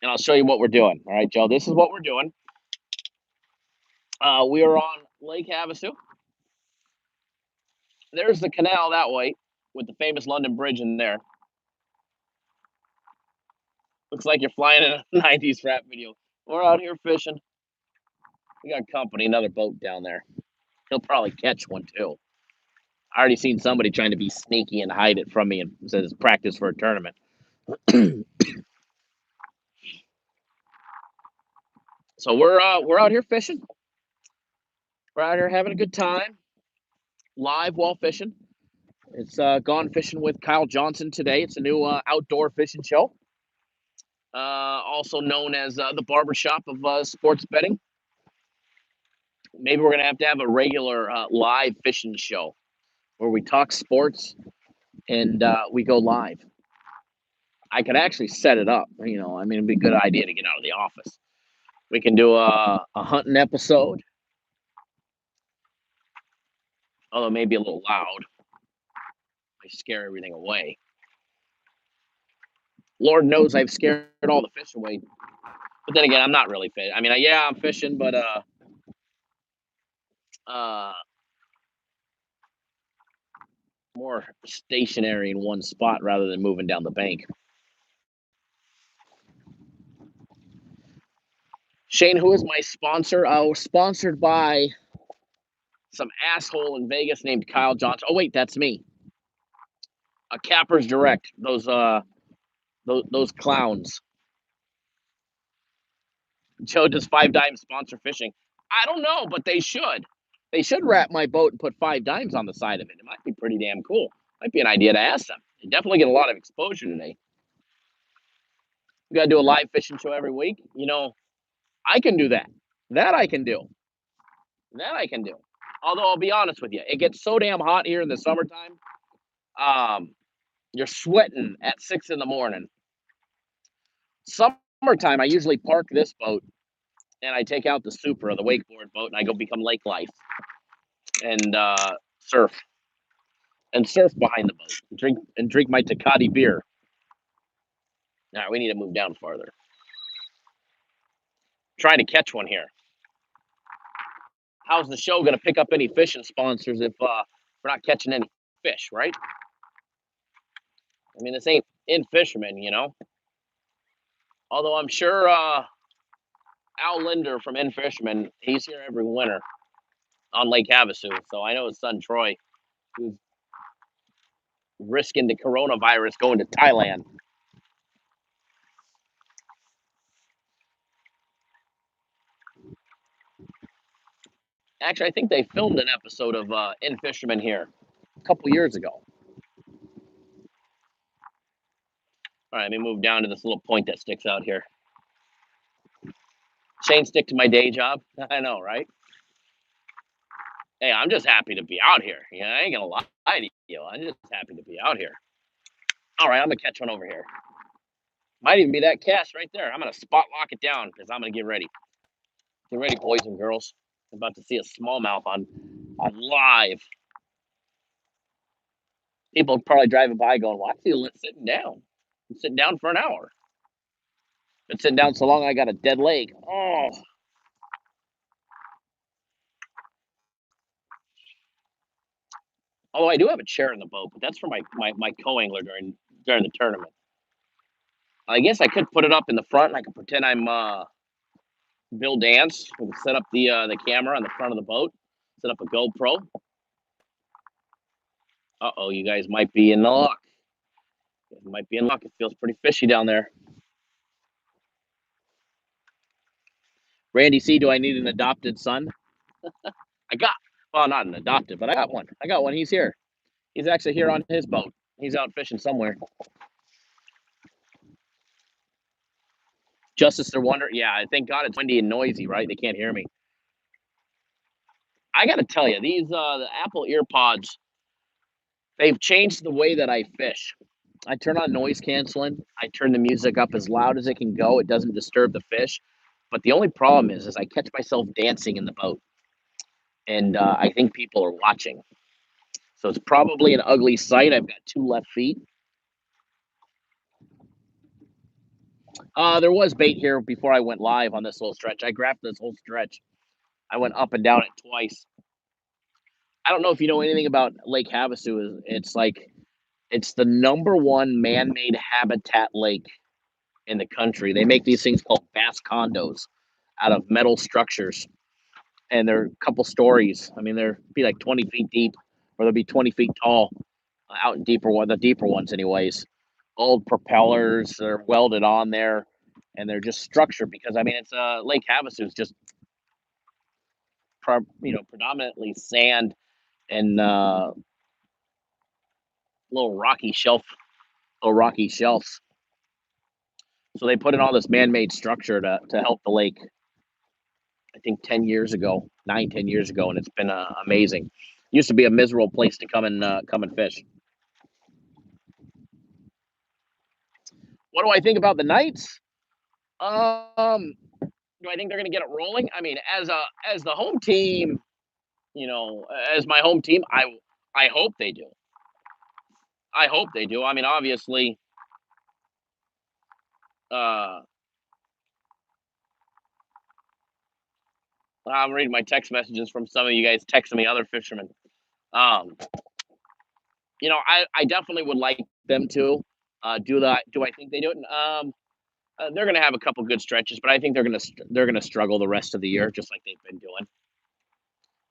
and I'll show you what we're doing. All right, Joe, this is what we're doing. We are on Lake Havasu. There's the canal that way with the famous London Bridge in there. Looks like you're flying in a 90s rap video. We're out here fishing. We got company, another boat down there. He'll probably catch one too. I already seen somebody trying to be sneaky and hide it from me and says practice for a tournament. So we're out here fishing. We're out here having a good time, live while fishing. It's Gone Fishing with Kyle Johnson today. It's a new outdoor fishing show, also known as the barbershop of sports betting. Maybe we're going to have a regular live fishing show where we talk sports and we go live. I could actually set it up. It'd be a good idea to get out of the office. We can do a hunting episode, although maybe a little loud. Might scare everything away. Lord knows I've scared all the fish away. But then again, I'm not really fishing. Yeah, I'm fishing, but more stationary in one spot rather than moving down the bank. Shane, who is my sponsor? We're sponsored by some asshole in Vegas named Kyle Johnson. Oh wait, that's me. Cappers Direct. Those clowns. Joe, does Five Dimes sponsor fishing? I don't know, but they should. They should wrap my boat and put 5 dimes on the side of it. It might be pretty damn cool. Might be an idea to ask them. They definitely get a lot of exposure today. We got to do a live fishing show every week. I can do that. That I can do. Although I'll be honest with you, it gets so damn hot here in the summertime. You're sweating at 6 in the morning. Summertime, I usually park this boat and I take out the Supra, the wakeboard boat, and I go become lake life and surf and surf behind the boat and drink my Tecate beer. All right, we need to move down farther. Trying to catch one here. How's the show going to pick up any fishing sponsors if we're not catching any fish, right? I mean, this ain't in fishermen, you know. Although I'm sure Al Linder from In Fisherman, he's here every winter on Lake Havasu. So I know his son Troy, who's risking the coronavirus going to Thailand. Actually, I think they filmed an episode of In Fisherman here a couple years ago. All right, let me move down to this little point that sticks out here. Shane, stick to my day job. I know, right? Hey, I'm just happy to be out here. You know, I ain't gonna lie to you. I'm just happy to be out here. All right, I'm gonna catch one over here. Might even be that cast right there. I'm gonna spot lock it down because I'm gonna get ready. Get ready, boys and girls. I'm about to see a smallmouth on live. People probably driving by going, "Why is he sitting down? I'm sitting down for an hour. Been sitting down so long, I got a dead leg." Oh, although I do have a chair in the boat, but that's for my co-angler during the tournament. I guess I could put it up in the front and I could pretend I'm Bill Dance. We can set up the camera on the front of the boat, set up a GoPro. Uh-oh, you guys might be in luck. You might be in luck. It feels pretty fishy down there. Randy C, do I need an adopted son? Well, not an adopted, but I got one. I got one. He's here. He's actually here on his boat. He's out fishing somewhere. Justice their wonder. Yeah, I thank God it's windy and noisy, right? They can't hear me. I got to tell you, these the Apple EarPods, they've changed the way that I fish. I turn on noise canceling. I turn the music up as loud as it can go. It doesn't disturb the fish. But the only problem is I catch myself dancing in the boat, and I think people are watching. So it's probably an ugly sight. I've got 2 left feet. There was bait here before I went live on this little stretch. I grabbed this whole stretch. I went up and down it twice. I don't know if you know anything about Lake Havasu. It's the #1 man-made habitat lake in the country. They make these things called bass condos out of metal structures, and they're a couple stories. I mean, they'll be like 20 feet deep, or they'll be 20 feet tall, out in the deeper ones, anyways. Old propellers, they're welded on there, and they're just structured because I mean, it's Lake Havasu is just predominantly sand and little rocky rocky shelves. So they put in all this man-made structure to help the lake. I think 10 years ago, 10 years ago, and it's been amazing. Used to be a miserable place to come and fish. What do I think about the Knights? Do I think they're going to get it rolling? I mean, as the home team, as my home team, I hope they do. I hope they do. I mean, obviously, uh, I'm reading my text messages from some of you guys texting me, other fishermen. Um, I definitely would like them to do that. Do I think they do it? They're going to have a couple good stretches, but I think they're gonna struggle the rest of the year, just like they've been doing.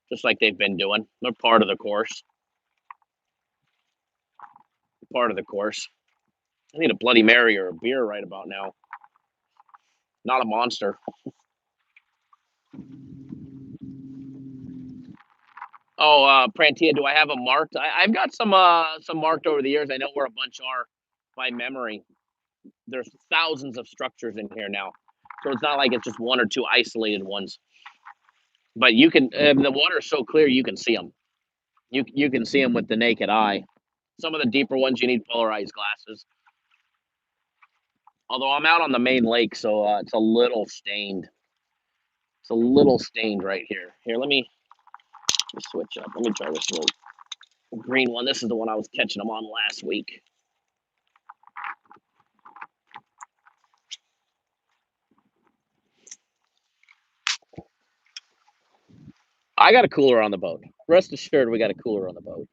Just like they've been doing. They're part of the course. Part of the course. I need a Bloody Mary or a beer right about now. Not a Monster. Oh, Prantia, do I have them marked? I've got some marked over the years. I know where a bunch are by memory. There's thousands of structures in here now, so it's not like it's just one or two isolated ones. But you can, the water is so clear you can see them. You can see them with the naked eye. Some of the deeper ones, you need polarized glasses. Although I'm out on the main lake, so it's a little stained. It's a little stained right here. Here, let me switch up. Let me try this little green one. This is the one I was catching them on last week. I got a cooler on the boat. Rest assured, we got a cooler on the boat.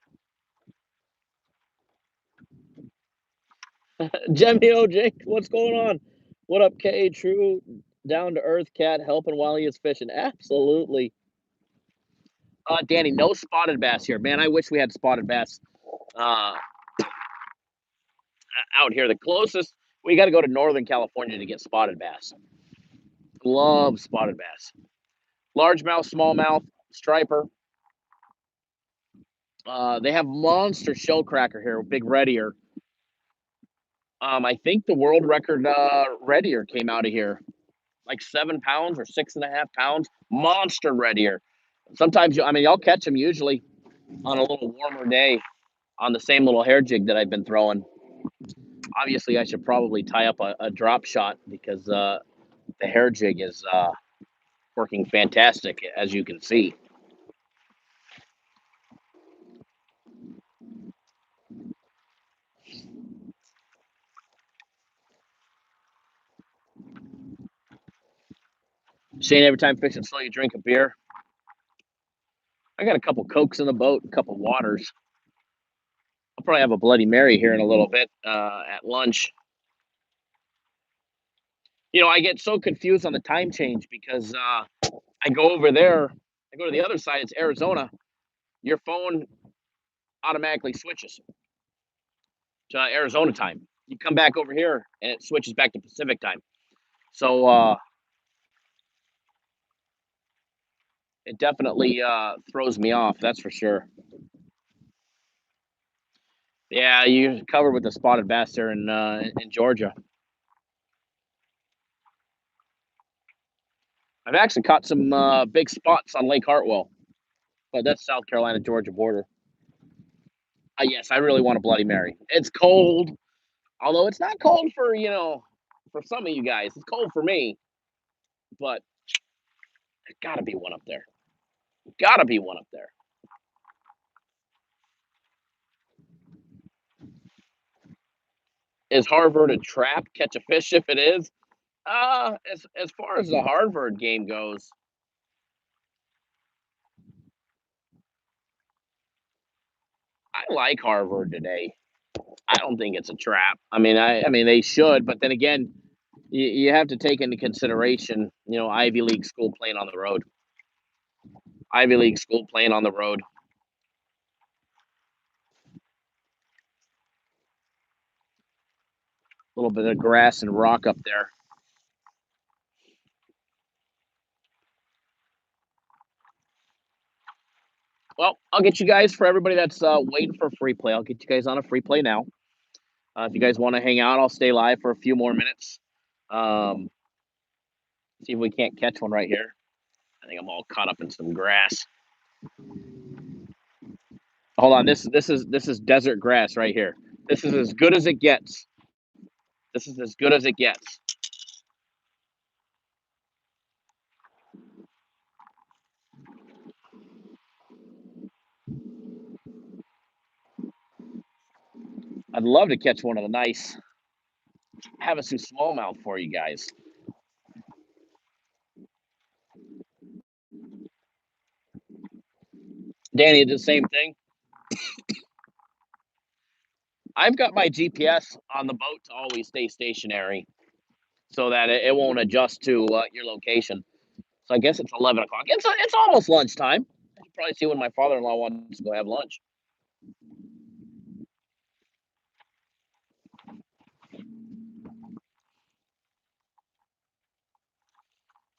Jemmy Jake, what's going on? What up, K? True, down to earth cat helping while he is fishing. Absolutely. Danny, no spotted bass here. Man, I wish we had spotted bass uh, out here. The closest, we got to go to Northern California to get spotted bass. Love spotted bass. Largemouth, smallmouth, striper. They have monster shell cracker here, big red ear. I think the world record red ear came out of here, like 7 pounds or 6.5 pounds. Monster red ear. Sometimes, y'all catch them usually on a little warmer day on the same little hair jig that I've been throwing. Obviously, I should probably tie up a drop shot because the hair jig is working fantastic, as you can see. Shane, every time fishing slow, you drink a beer. I got a couple Cokes in the boat, a couple waters. I'll probably have a Bloody Mary here in a little bit at lunch. I get so confused on the time change because I go over there, I go to the other side, it's Arizona. Your phone automatically switches to Arizona time. You come back over here and it switches back to Pacific time. So it definitely throws me off, that's for sure. Yeah, you're covered with the spotted bass there in Georgia. I've actually caught some big spots on Lake Hartwell, but that's South Carolina Georgia border. Yes, I really want a Bloody Mary. It's cold, although it's not cold for some of you guys. It's cold for me, but there's got to be one up there. Got to be one up there. Is Harvard a trap? Catch a fish if it is. As far as the Harvard game goes, I like Harvard today. I don't think it's a trap. I mean they should, but then again, you have to take into consideration, Ivy League school playing on the road. Ivy League school playing on the road. A little bit of grass and rock up there. Well, I'll get you guys, for everybody that's waiting for free play, I'll get you guys on a free play now. If you guys want to hang out, I'll stay live for a few more minutes. See if we can't catch one right here. I think I'm all caught up in some grass. Hold on, this is desert grass right here. This is as good as it gets. This is as good as it gets. I'd love to catch one of the nice Havasu smallmouth for you guys. Danny did the same thing. I've got my GPS on the boat to always stay stationary so that it won't adjust to your location. So I guess it's 11 o'clock. It's almost lunchtime. I should probably see when my father-in-law wants to go have lunch.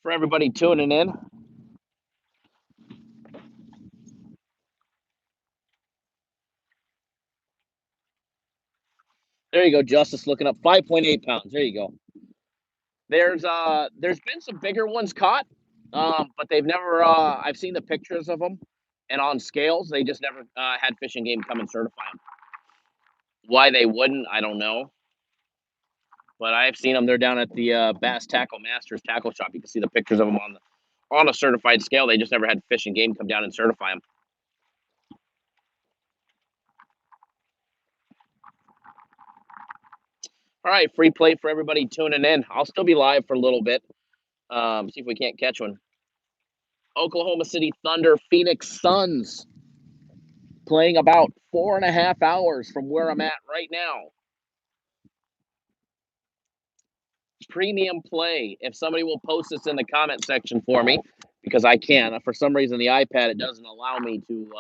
For everybody tuning in, there you go, Justice, looking up 5.8 pounds. There you go. There's been some bigger ones caught, but they've never. I've seen the pictures of them, and on scales, they just never had Fish and Game come and certify them. Why they wouldn't, I don't know. But I've seen them. They're down at the Bass Tackle Masters tackle shop. You can see the pictures of them on a certified scale. They just never had Fish and Game come down and certify them. All right, free play for everybody tuning in. I'll still be live for a little bit. See if we can't catch one. Oklahoma City Thunder, Phoenix Suns, playing about 4.5 hours from where I'm at right now. Premium play. If somebody will post this in the comment section for me, because I can. For some reason, the iPad, it doesn't allow me to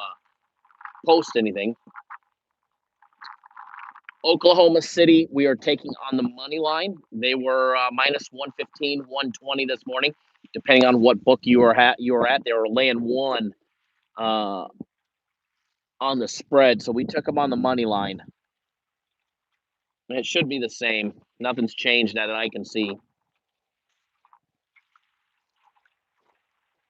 post anything. Oklahoma City, we are taking on the money line. They were minus 115, 120 this morning, depending on what book you were at. They were laying one on the spread, so we took them on the money line. It should be the same. Nothing's changed that I can see.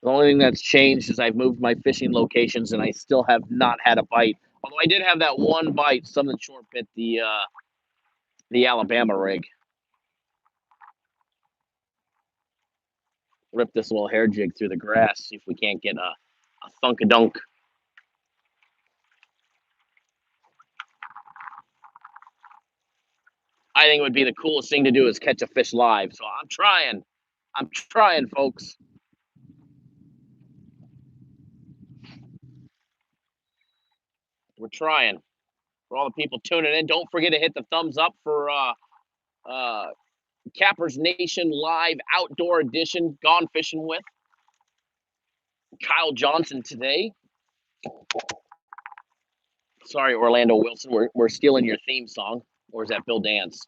The only thing that's changed is I've moved my fishing locations, and I still have not had a bite. Although I did have that one bite, something short bit the Alabama rig. Rip this little hair jig through the grass, see if we can't get a thunk-a-dunk. I think it would be the coolest thing to do is catch a fish live. So I'm trying. I'm trying, folks. We're trying. For all the people tuning in, don't forget to hit the thumbs up for Cappers Nation Live Outdoor Edition, Gone Fishing with Kyle Johnson today. Sorry, Orlando Wilson, we're stealing your theme song. Or is that Bill Dance?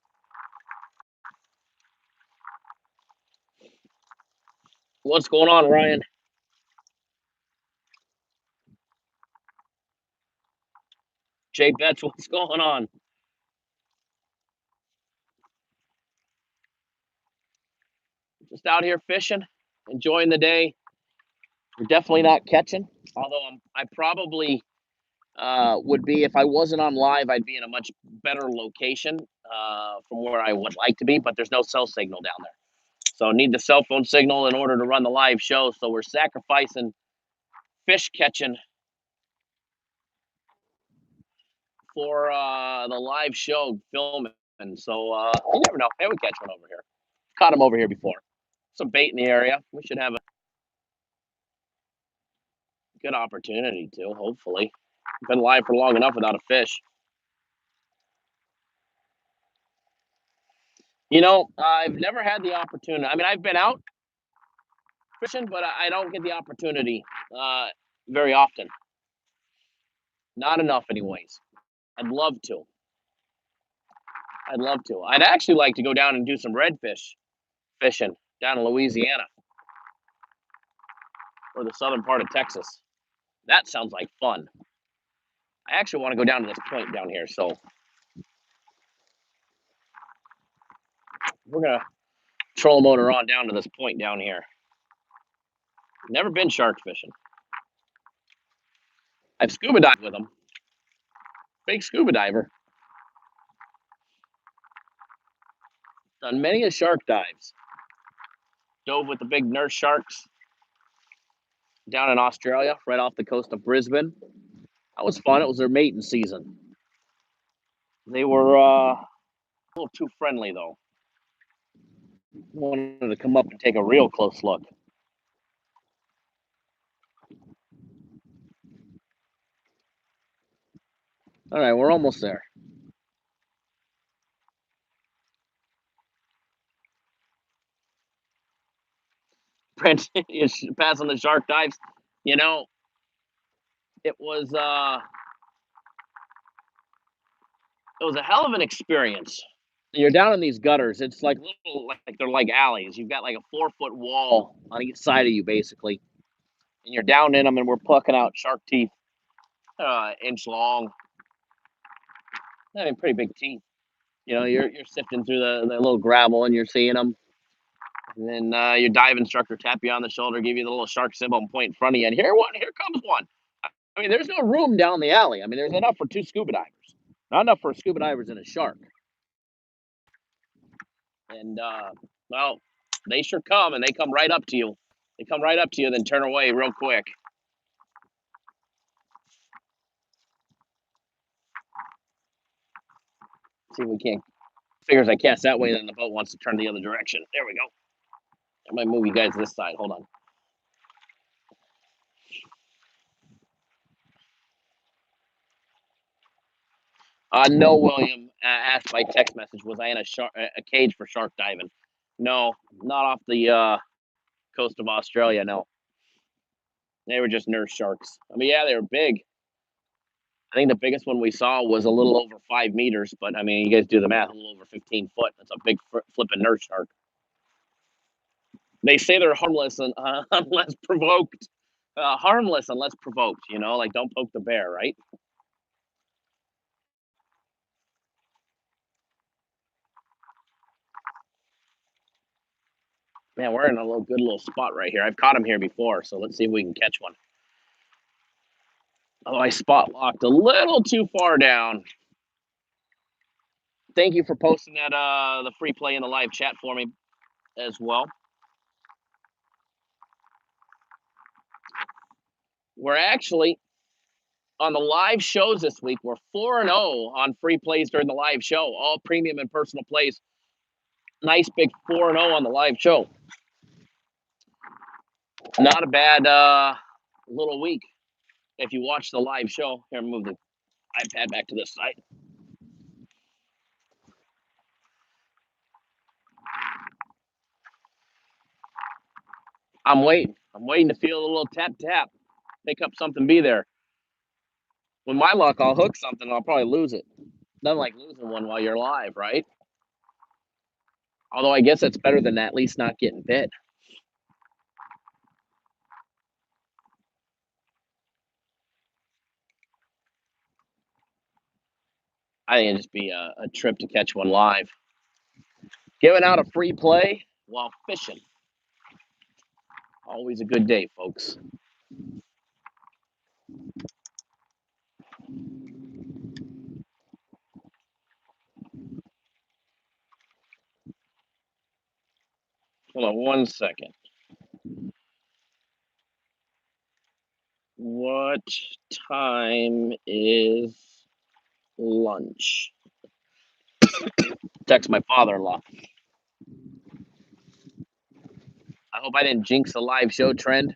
What's going on, Ryan? Jay Betts, what's going on? Just out here fishing, enjoying the day. We're definitely not catching, although I probably would be if I wasn't on live. I'd be in a much better location from where I would like to be, but there's no cell signal down there, so need the cell phone signal in order to run the live show. So we're sacrificing fish catching for the live show filming. And so you never know. Hey, we catch one over here. Caught him over here before. Some bait in the area. We should have a good opportunity to, hopefully. Been live for long enough without a fish. You know, I've never had the opportunity. I mean, I've been out fishing, but I don't get the opportunity very often. Not enough, anyways. I'd love to. I'd love to. I'd actually like to go down and do some redfish fishing down in Louisiana or the southern part of Texas. That sounds like fun. I actually want to go down to this point down here, so we're gonna troll motor on down to this point down here. Never been shark fishing. I've scuba dived with them. Big scuba diver. Done many a shark dives. Dove with the big nurse sharks down in Australia, right off the coast of Brisbane. That was fun. It was their mating season. They were a little too friendly, though. Wanted to come up and take a real close look. All right, we're almost there. Brent is passing the shark dives. You know, it was a hell of an experience. You're down in these gutters. It's like little, like they're like alleys. You've got like a 4-foot wall on each side of you, basically, and you're down in them, and we're plucking out shark teeth, inch long. I mean, pretty big teeth. You know, you're sifting through the little gravel, and you're seeing them. And then your dive instructor tap you on the shoulder, give you the little shark symbol, and point in front of you. And here comes one. I mean, there's no room down the alley. I mean, there's enough for 2 scuba divers. Not enough for scuba divers and a shark. And, well, they sure come, and they come right up to you. They come right up to you, then turn away real quick. See if we can't. Figures I cast that way, then the boat wants to turn the other direction. There we go. I might move you guys this side. Hold on. No, William asked by text message, was I in a cage for shark diving? No, not off the coast of Australia, no. They were just nurse sharks. I mean, yeah, they were big. I think the biggest one we saw was a little over 5 meters, but I mean, you guys do the math, a little over 15 foot. That's a big flipping nurse shark. They say they're harmless unless provoked. Harmless unless provoked, you know, like don't poke the bear, right? Man, we're in a good little spot right here. I've caught him here before, so let's see if we can catch one. Oh, I spot locked a little too far down. Thank you for posting that the free play in the live chat for me as well. We're actually on the live shows this week. We're 4-0 on free plays during the live show. All premium and personal plays. Nice big 4-0 on the live show. Not a bad little week if you watch the live show. Here, move the iPad back to this side. I'm waiting. I'm waiting to feel a little tap tap. Pick up something, be there. With my luck, I'll hook something and I'll probably lose it. Nothing like losing one while you're live, right? Although I guess that's better than at least not getting bit. I think it'd just be a trip to catch one live. Giving out a free play while fishing. Always a good day, folks. Hold on one second. What time is lunch? Text my father-in-law. I hope I didn't jinx the live show trend.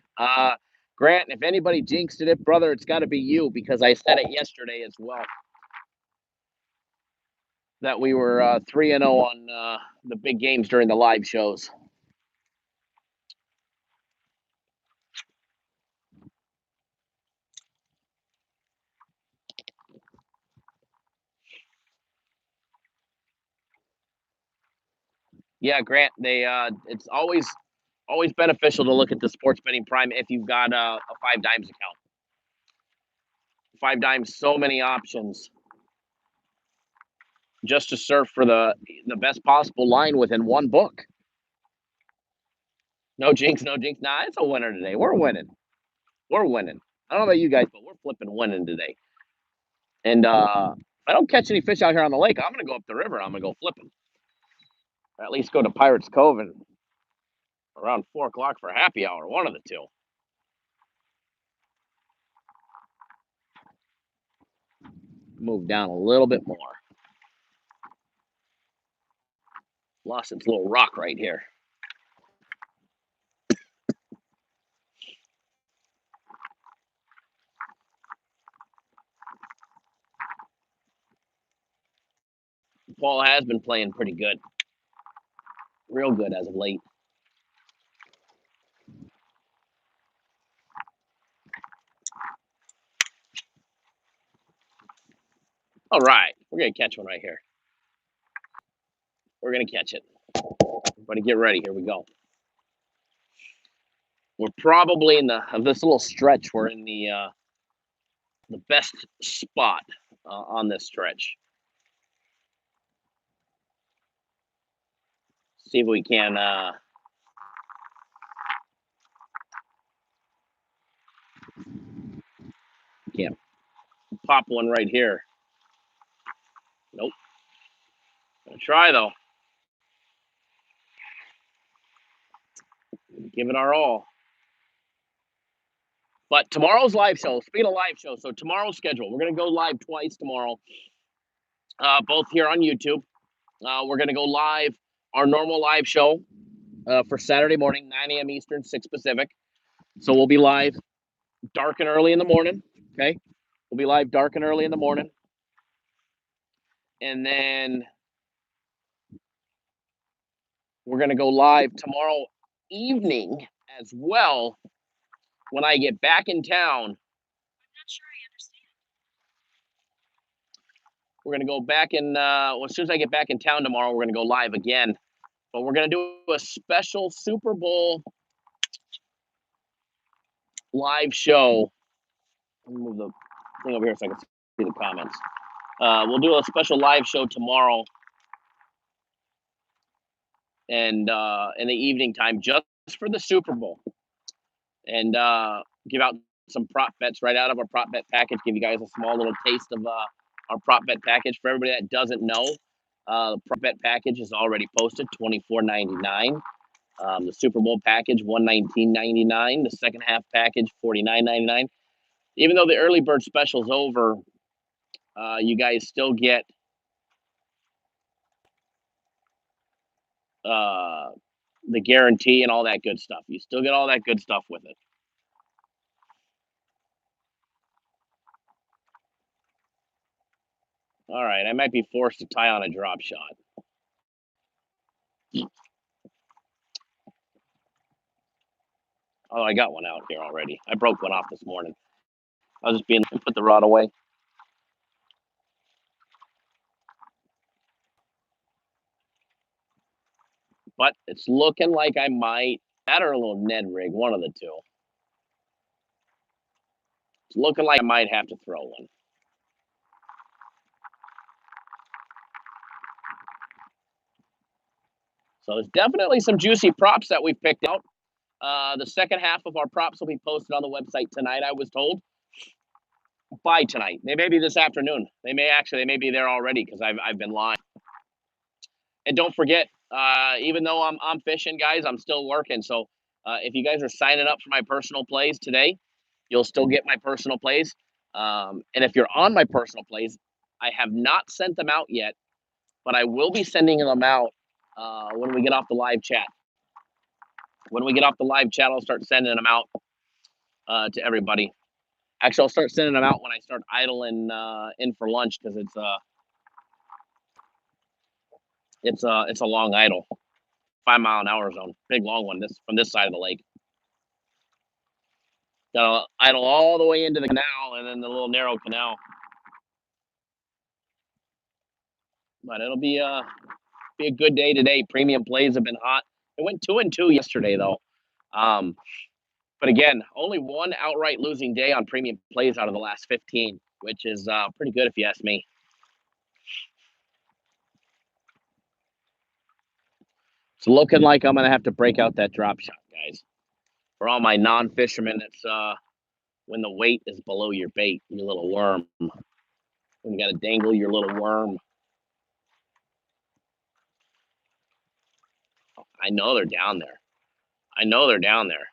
Grant, if anybody jinxed it, brother, it's got to be you because I said it yesterday as well. That we were 3-0 on the big games during the live shows. Yeah, Grant, it's always beneficial to look at the sports betting prime if you've got a 5 Dimes account. 5 Dimes, so many options just to surf for the best possible line within one book. No jinx, no jinx. Nah, it's a winner today. We're winning. We're winning. I don't know about you guys, but we're flipping winning today. And if I don't catch any fish out here on the lake, I'm gonna go up the river. I'm gonna go flipping. Or at least go to Pirates Cove and around 4 o'clock for happy hour. One of the two. Move down a little bit more. Lost its little rock right here. Paul has been playing pretty good. Real good as of late. All right. We're going to catch one right here. We're going to catch it. Everybody get ready. Here we go. We're probably in this little stretch. We're in the best spot on this stretch. See if we can pop one right here. I'll try, though. Give it our all. But tomorrow's live show, speaking of live show, so tomorrow's schedule, we're going to go live twice tomorrow, both here on YouTube. We're going to go live, our normal live show for Saturday morning, 9 a.m. Eastern, 6 Pacific. So we'll be live dark and early in the morning, okay? We'll be live dark and early in the morning. And then we're going to go live tomorrow evening as well when I get back in town. I'm not sure I understand. We're going to go back in, well, as soon as I get back in town tomorrow, we're going to go live again. But we're going to do a special Super Bowl live show. Let me move the thing over here so I can see the comments. We'll do a special live show tomorrow and in the evening time just for the Super Bowl. And give out some prop bets right out of our prop bet package. Give you guys a small little taste of our prop bet package. For everybody that doesn't know, the prop bet package is already posted, $24.99. The Super Bowl package, $119.99. The second half package, $49.99. Even though the early bird special is over, you guys still get the guarantee and all that good stuff. You still get all that good stuff with it. All right, I might be forced to tie on a drop shot. Oh, I got one out here already. I broke one off this morning. I was just being put the rod away. But it's looking like I might, that or a little Ned rig, one of the two. It's looking like I might have to throw one. So there's definitely some juicy props that we've picked out. The second half of our props will be posted on the website tonight, I was told. By tonight. They may be this afternoon. They may be there already because I've been live. And don't forget, even though I'm fishing, guys, I'm still working. So if you guys are signing up for my personal plays today, you'll still get my personal plays. And if you're on my personal plays, I have not sent them out yet, but I will be sending them out when we get off the live chat. When we get off the live chat, I'll start sending them out to everybody. Actually, I'll start sending them out when I start idling in for lunch because it's a long idle, 5 mile an hour zone, big long one. This from this side of the lake. Got to idle all the way into the canal and then the little narrow canal. But it'll be a good day today. Premium plays have been hot. It went 2-2 yesterday though. But again, only one outright losing day on premium plays out of the last 15, which is pretty good if you ask me. It's looking like I'm gonna have to break out that drop shot, guys. For all my non-fishermen, it's when the weight is below your bait, your little worm. When you gotta dangle your little worm. I know they're down there. I know they're down there.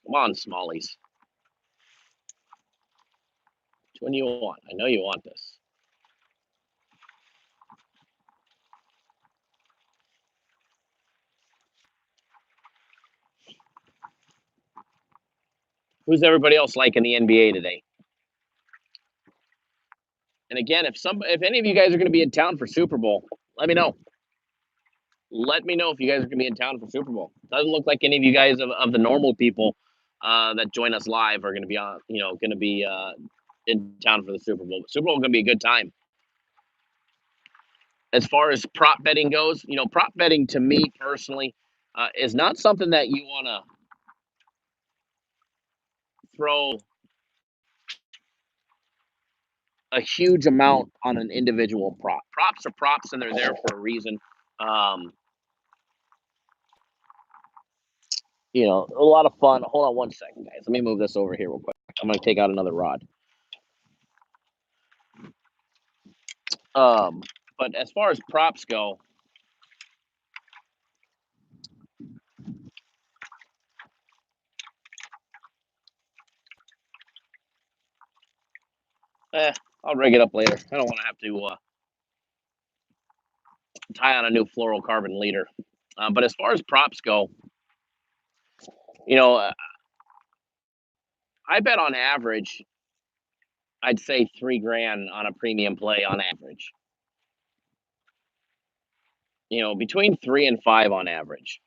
Come on, smallies. Which one do you want? I know you want this. Who's everybody else like in the NBA today? And again, if any of you guys are going to be in town for Super Bowl, let me know. Let me know if you guys are going to be in town for Super Bowl. Doesn't look like any of you guys of the normal people that join us live are going to be on, going to be in town for the Super Bowl. But Super Bowl is going to be a good time. As far as prop betting goes, prop betting to me personally is not something that you want to throw a huge amount on an individual prop. Props are props and they're there for a reason. A lot of fun. Hold on one second, guys. Let me move this over here real quick. I'm going to take out another rod. But as far as props go, I'll rig it up later. I don't want to have to tie on a new fluorocarbon leader. But as far as props go, you know, I bet on average, I'd say $3 grand on a premium play on average. Between 3 and 5 on average.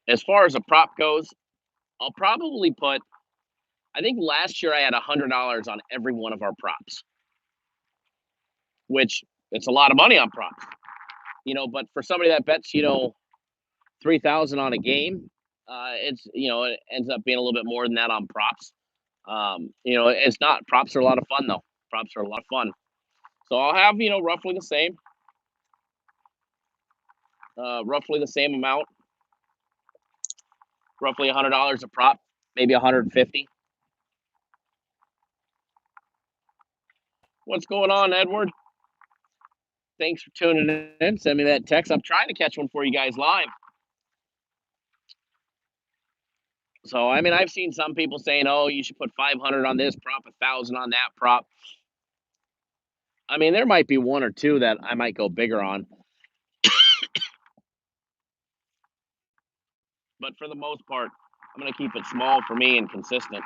As far as a prop goes, I'll probably put. I think last year I had $100 on every one of our props, which it's a lot of money on props. But for somebody that bets, 3,000 on a game, it ends up being a little bit more than that on props. It's not. Props are a lot of fun though. Props are a lot of fun. So I'll have roughly the same. Roughly the same amount. Roughly $100 a prop, maybe 150. What's going on, Edward? Thanks for tuning in. Send me that text. I'm trying to catch one for you guys live. So, I've seen some people saying, oh, you should put 500 on this prop, 1,000 on that prop. There might be one or two that I might go bigger on. But for the most part, I'm going to keep it small for me and consistent.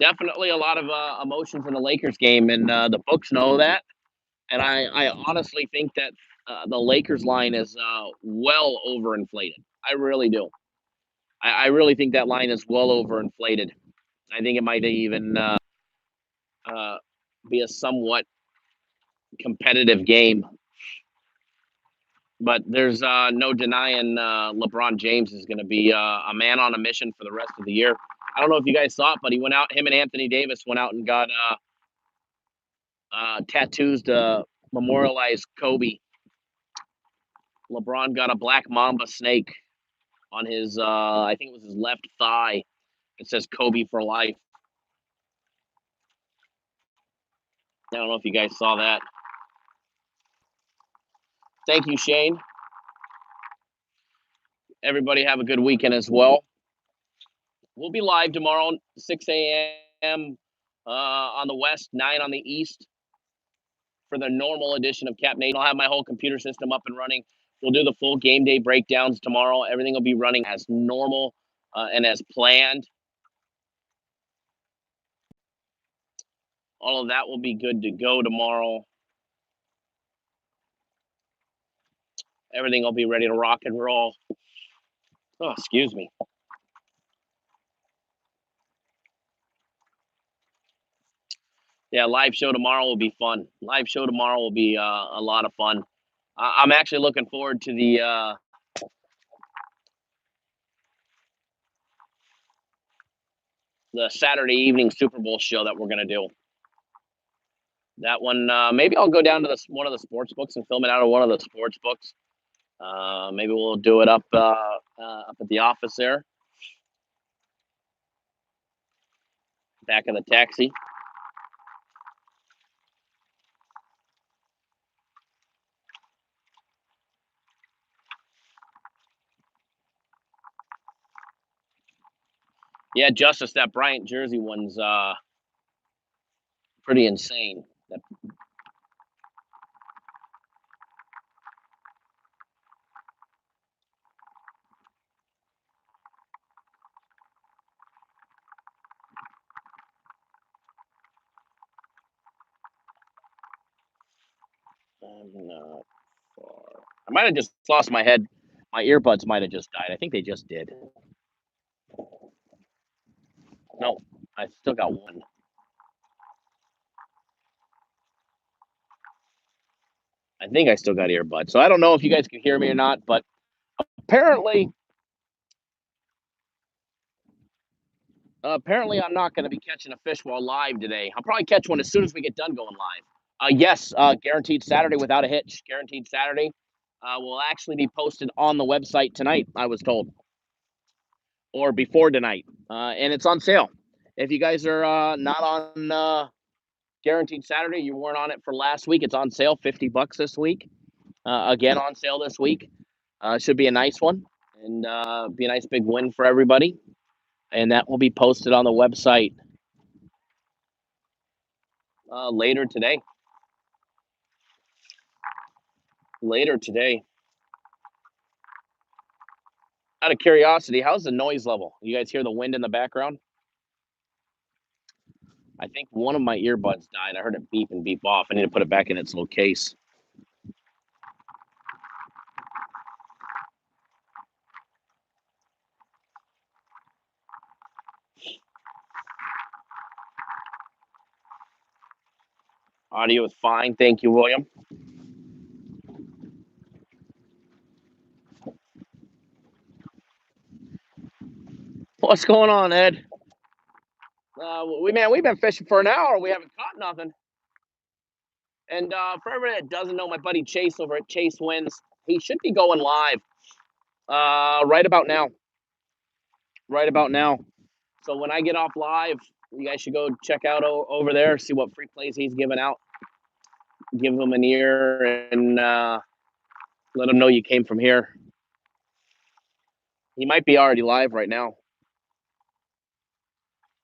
Definitely a lot of emotions in the Lakers game, and the books know that. And I honestly think that the Lakers line is well overinflated. I really do. I really think that line is well overinflated. I think it might even be a somewhat competitive game. But there's no denying LeBron James is going to be a man on a mission for the rest of the year. I don't know if you guys saw it, but him and Anthony Davis went out and got tattoos to memorialize Kobe. LeBron got a black mamba snake on his, I think it was his left thigh. It says Kobe for life. I don't know if you guys saw that. Thank you, Shane. Everybody have a good weekend as well. We'll be live tomorrow, 6 a.m. On the west, 9 on the east for the normal edition of Cap Nation. I'll have my whole computer system up and running. We'll do the full game day breakdowns tomorrow. Everything will be running as normal and as planned. All of that will be good to go tomorrow. Everything will be ready to rock and roll. Oh, excuse me. Yeah, live show tomorrow will be fun. Live show tomorrow will be a lot of fun. I'm actually looking forward to the Saturday evening Super Bowl show that we're gonna do. That one, maybe I'll go down to one of the sports books and film it out of one of the sports books. Maybe we'll do it up at the office there, back of the taxi. Yeah, Justice, that Bryant jersey one's pretty insane. I'm not far. I might have just lost my head. My earbuds might have just died. I think they just did. No, I still got one. I think I still got earbuds. So I don't know if you guys can hear me or not, but apparently I'm not going to be catching a fish while live today. I'll probably catch one as soon as we get done going live. Yes, guaranteed Saturday without a hitch. Guaranteed Saturday will actually be posted on the website tonight, I was told. or before tonight, and it's on sale. If you guys are not on Guaranteed Saturday, you weren't on it for last week. It's on sale, $50 this week. Again, on sale this week. Should be a nice one, and be a nice big win for everybody. And that will be posted on the website later today. Out of curiosity, how's the noise level? You guys hear the wind in the background? I think one of my earbuds died. I heard it beep and beep off. I need to put it back in its little case. Audio is fine. Thank you, William. What's going on, Ed? We've been fishing for an hour. We haven't caught nothing. And for everybody that doesn't know, my buddy Chase over at Chase Wins, he should be going live right about now. So when I get off live, you guys should go check out over there, see what free plays he's giving out. Give him an ear and let him know you came from here. He might be already live right now.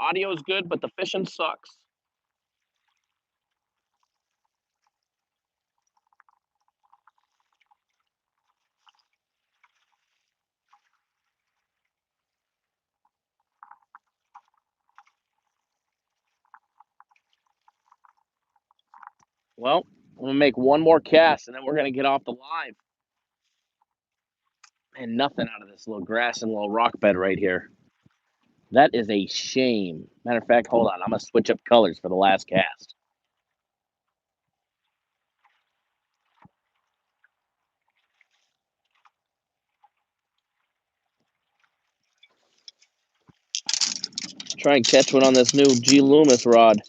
Audio is good, but the fishing sucks. Well, I'm going to make one more cast, and then we're going to get off the live. And nothing out of this little grass and little rock bed right here. That is a shame. Matter of fact, hold on. I'm going to switch up colors for the last cast. Try and catch one on this new G. Loomis rod.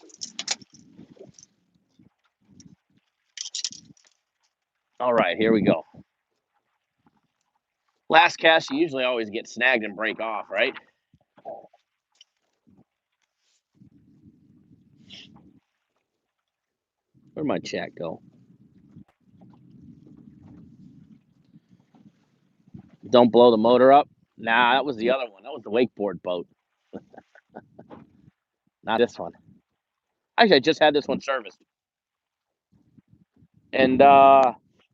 All right, here we go. Last cast, you usually always get snagged and break off, right? Where'd my chat go? Don't blow the motor up. Nah, that was the other one. That was the wakeboard boat. Not this one. Actually, I just had this one serviced. And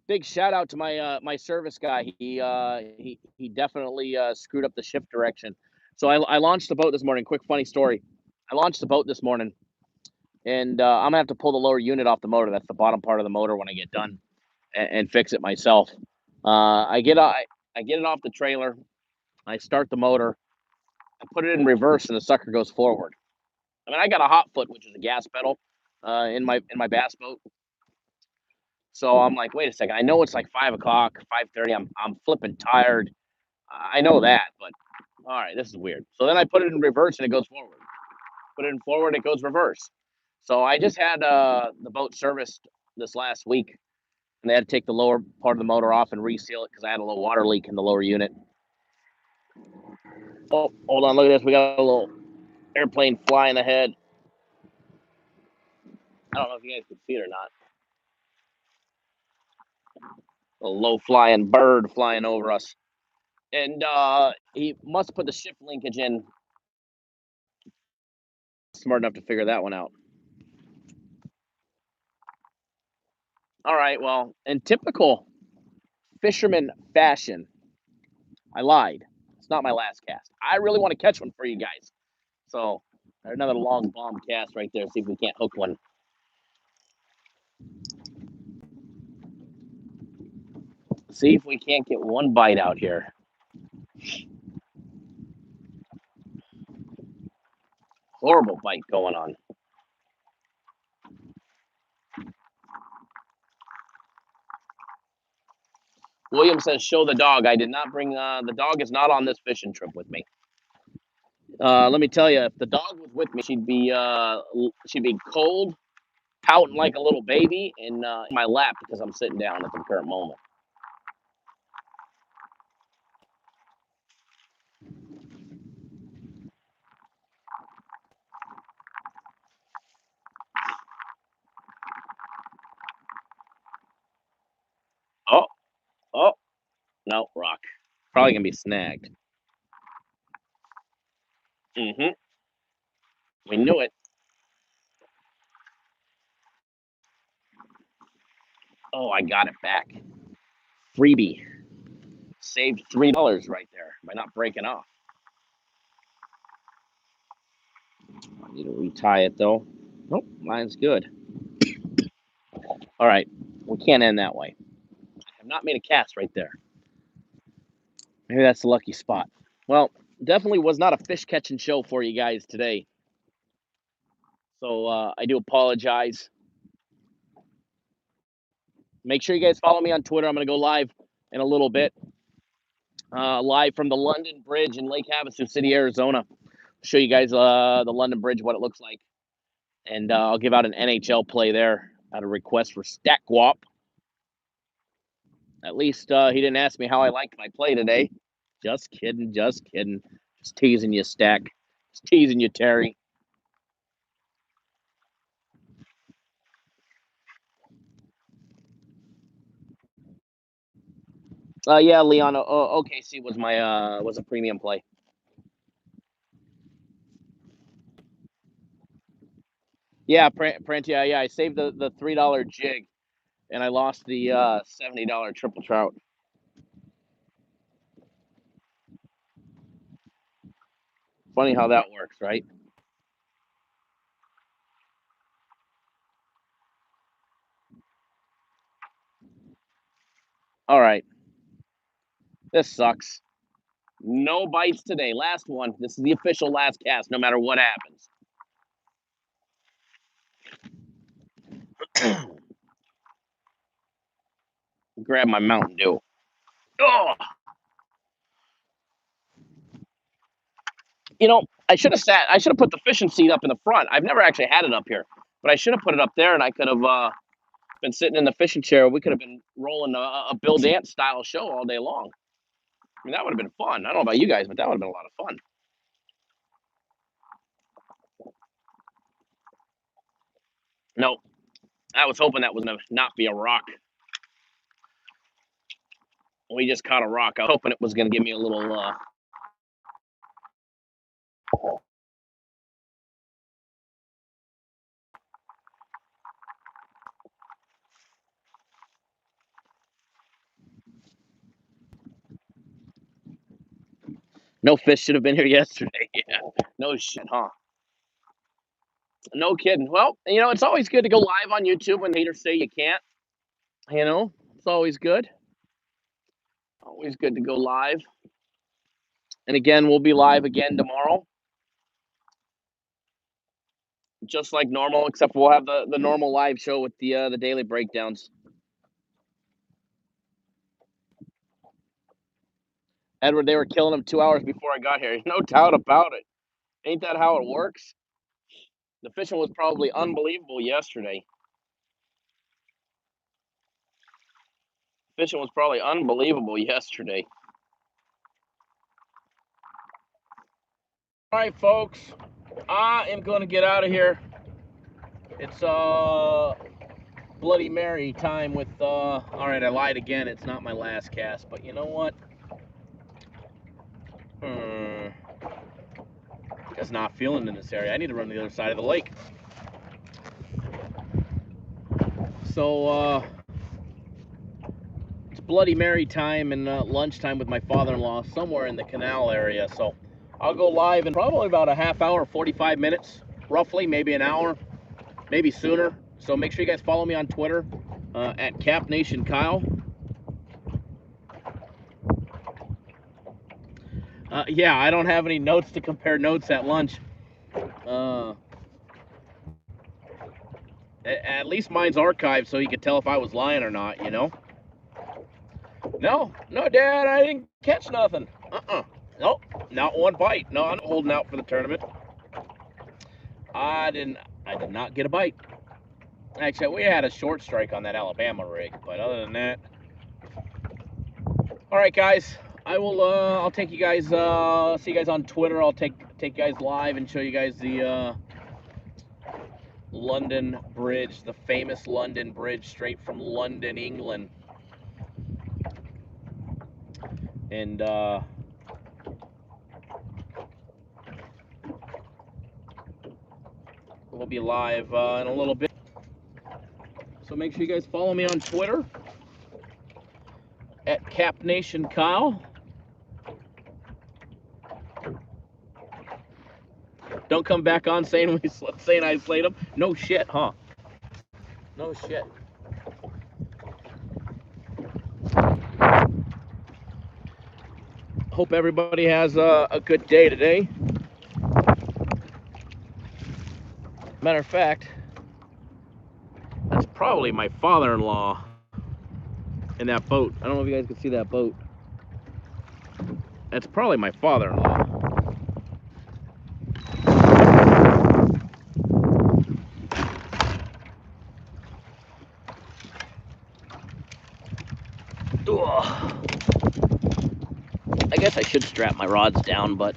big shout out to my service guy. He definitely screwed up the shift direction. So I launched the boat this morning. Quick funny story. I launched the boat this morning, and I'm gonna have to pull the lower unit off the motor. That's the bottom part of the motor when I get done, and fix it myself. I get it off the trailer. I start the motor. I put it in reverse, and the sucker goes forward. I mean, I got a hot foot, which is a gas pedal, in my bass boat. So I'm like, wait a second. I know it's like 5 o'clock, 5:30. I'm flipping tired. I know that, but all right, this is weird. So then I put it in reverse and it goes forward. Put it in forward, it goes reverse. So I just had the boat serviced this last week, and they had to take the lower part of the motor off and reseal it because I had a little water leak in the lower unit. Oh, hold on, look at this. We got a little airplane flying ahead. I don't know if you guys can see it or not. A low flying bird flying over us. And he must put the shift linkage in. Smart enough to figure that one out. All right, well, in typical fisherman fashion, I lied. It's not my last cast. I really want to catch one for you guys. So, another long bomb cast right there. See if we can't hook one. See if we can't get one bite out here. Horrible bite going on. William says, show the dog. I did not bring, the dog is not on this fishing trip with me. Let me tell you, if the dog was with me, she'd be cold, pouting like a little baby, in my lap because I'm sitting down at the current moment. No, rock. Probably going to be snagged. Mm-hmm. We knew it. Oh, I got it back. Freebie. Saved $3 right there by not breaking off. I need to retie it, though. Nope, mine's good. All right. We can't end that way. I have not made a cast right there. Maybe that's the lucky spot. Well, definitely was not a fish catching show for you guys today. So I do apologize. Make sure you guys follow me on Twitter. I'm going to go live in a little bit. Live from the London Bridge in Lake Havasu City, Arizona. Show you guys the London Bridge, what it looks like. And I'll give out an NHL play there at a request for Stack Guap. At least he didn't ask me how I liked my play today. Just kidding, just kidding. Just teasing you, Stack. Just teasing you, Terry. Yeah, Leon. OKC was my was a premium play. Yeah, Prantia. Yeah, I saved the $3 jig, and I lost the $70 triple trout. Funny how that works, right? All right, this sucks. No bites today. Last one. This is the official last cast, no matter what happens. Grab my Mountain Dew. Oh, I should have sat. I should have put the fishing seat up in the front. I've never actually had it up here, but I should have put it up there, and I could have been sitting in the fishing chair. We could have been rolling a Bill Dance style show all day long. I mean, that would have been fun. I don't know about you guys, but that would have been a lot of fun. No, I was hoping that was gonna not be a rock. We just caught a rock. I was hoping it was gonna give me a little. No fish should have been here yesterday. Yeah, no shit, huh? No kidding. Well, it's always good to go live on YouTube when haters say you can't. It's always good. Always good to go live. And again, we'll be live again tomorrow, just like normal, except we'll have the normal live show with the daily breakdowns. Edward, they were killing him 2 hours before I got here. No doubt about it. Ain't that how it works? The fishing was probably unbelievable yesterday. Fishing was probably unbelievable yesterday. All right, folks. I am going to get out of here. It's Bloody Mary time with all right, I lied again. It's not my last cast, but you know what? Just not feeling in this area. I need to run to the other side of the lake. So it's Bloody Mary time and lunchtime with my father-in-law somewhere in the canal area. So I'll go live in probably about a half hour, 45 minutes, roughly, maybe an hour, maybe sooner. So make sure you guys follow me on Twitter at CapNationKyle. Yeah, I don't have any notes to compare notes at lunch. At least mine's archived so you could tell if I was lying or not, No, Dad, I didn't catch nothing. Nope, not one bite. No, I'm holding out for the tournament. I did not get a bite. Actually, we had a short strike on that Alabama rig, but other than that. All right, guys. I'll take you guys, see you guys on Twitter. I'll take you guys live and show you guys the London Bridge, the famous London Bridge straight from London, England. And we'll be live in a little bit. So make sure you guys follow me on Twitter at CapNationKyle. Don't come back on saying I slayed them. No shit, huh? No shit. Hope everybody has a good day today. Matter of fact, that's probably my father-in-law in that boat. I don't know if you guys can see that boat. That's probably my father-in-law. I guess I should strap my rods down, but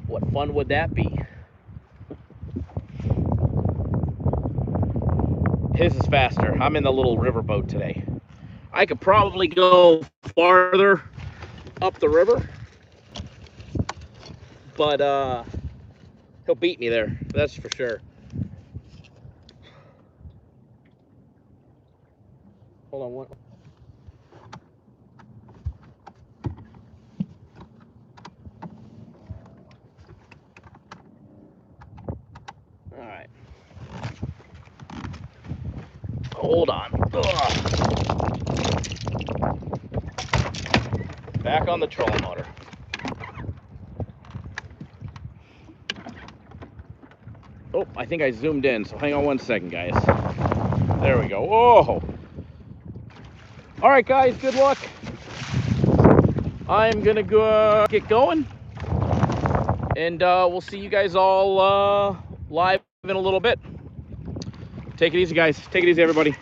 what fun would that be? His is faster. I'm in the little river boat today. I could probably go farther up the river, but he'll beat me there. That's for sure. Hold on one. All right. Hold on. Back on the trolling motor. Oh, I think I zoomed in, so hang on one second, guys. There we go. Whoa! All right, guys, good luck. I'm gonna go get going, and we'll see you guys all live in a little bit. Take it easy, guys. Take it easy, everybody.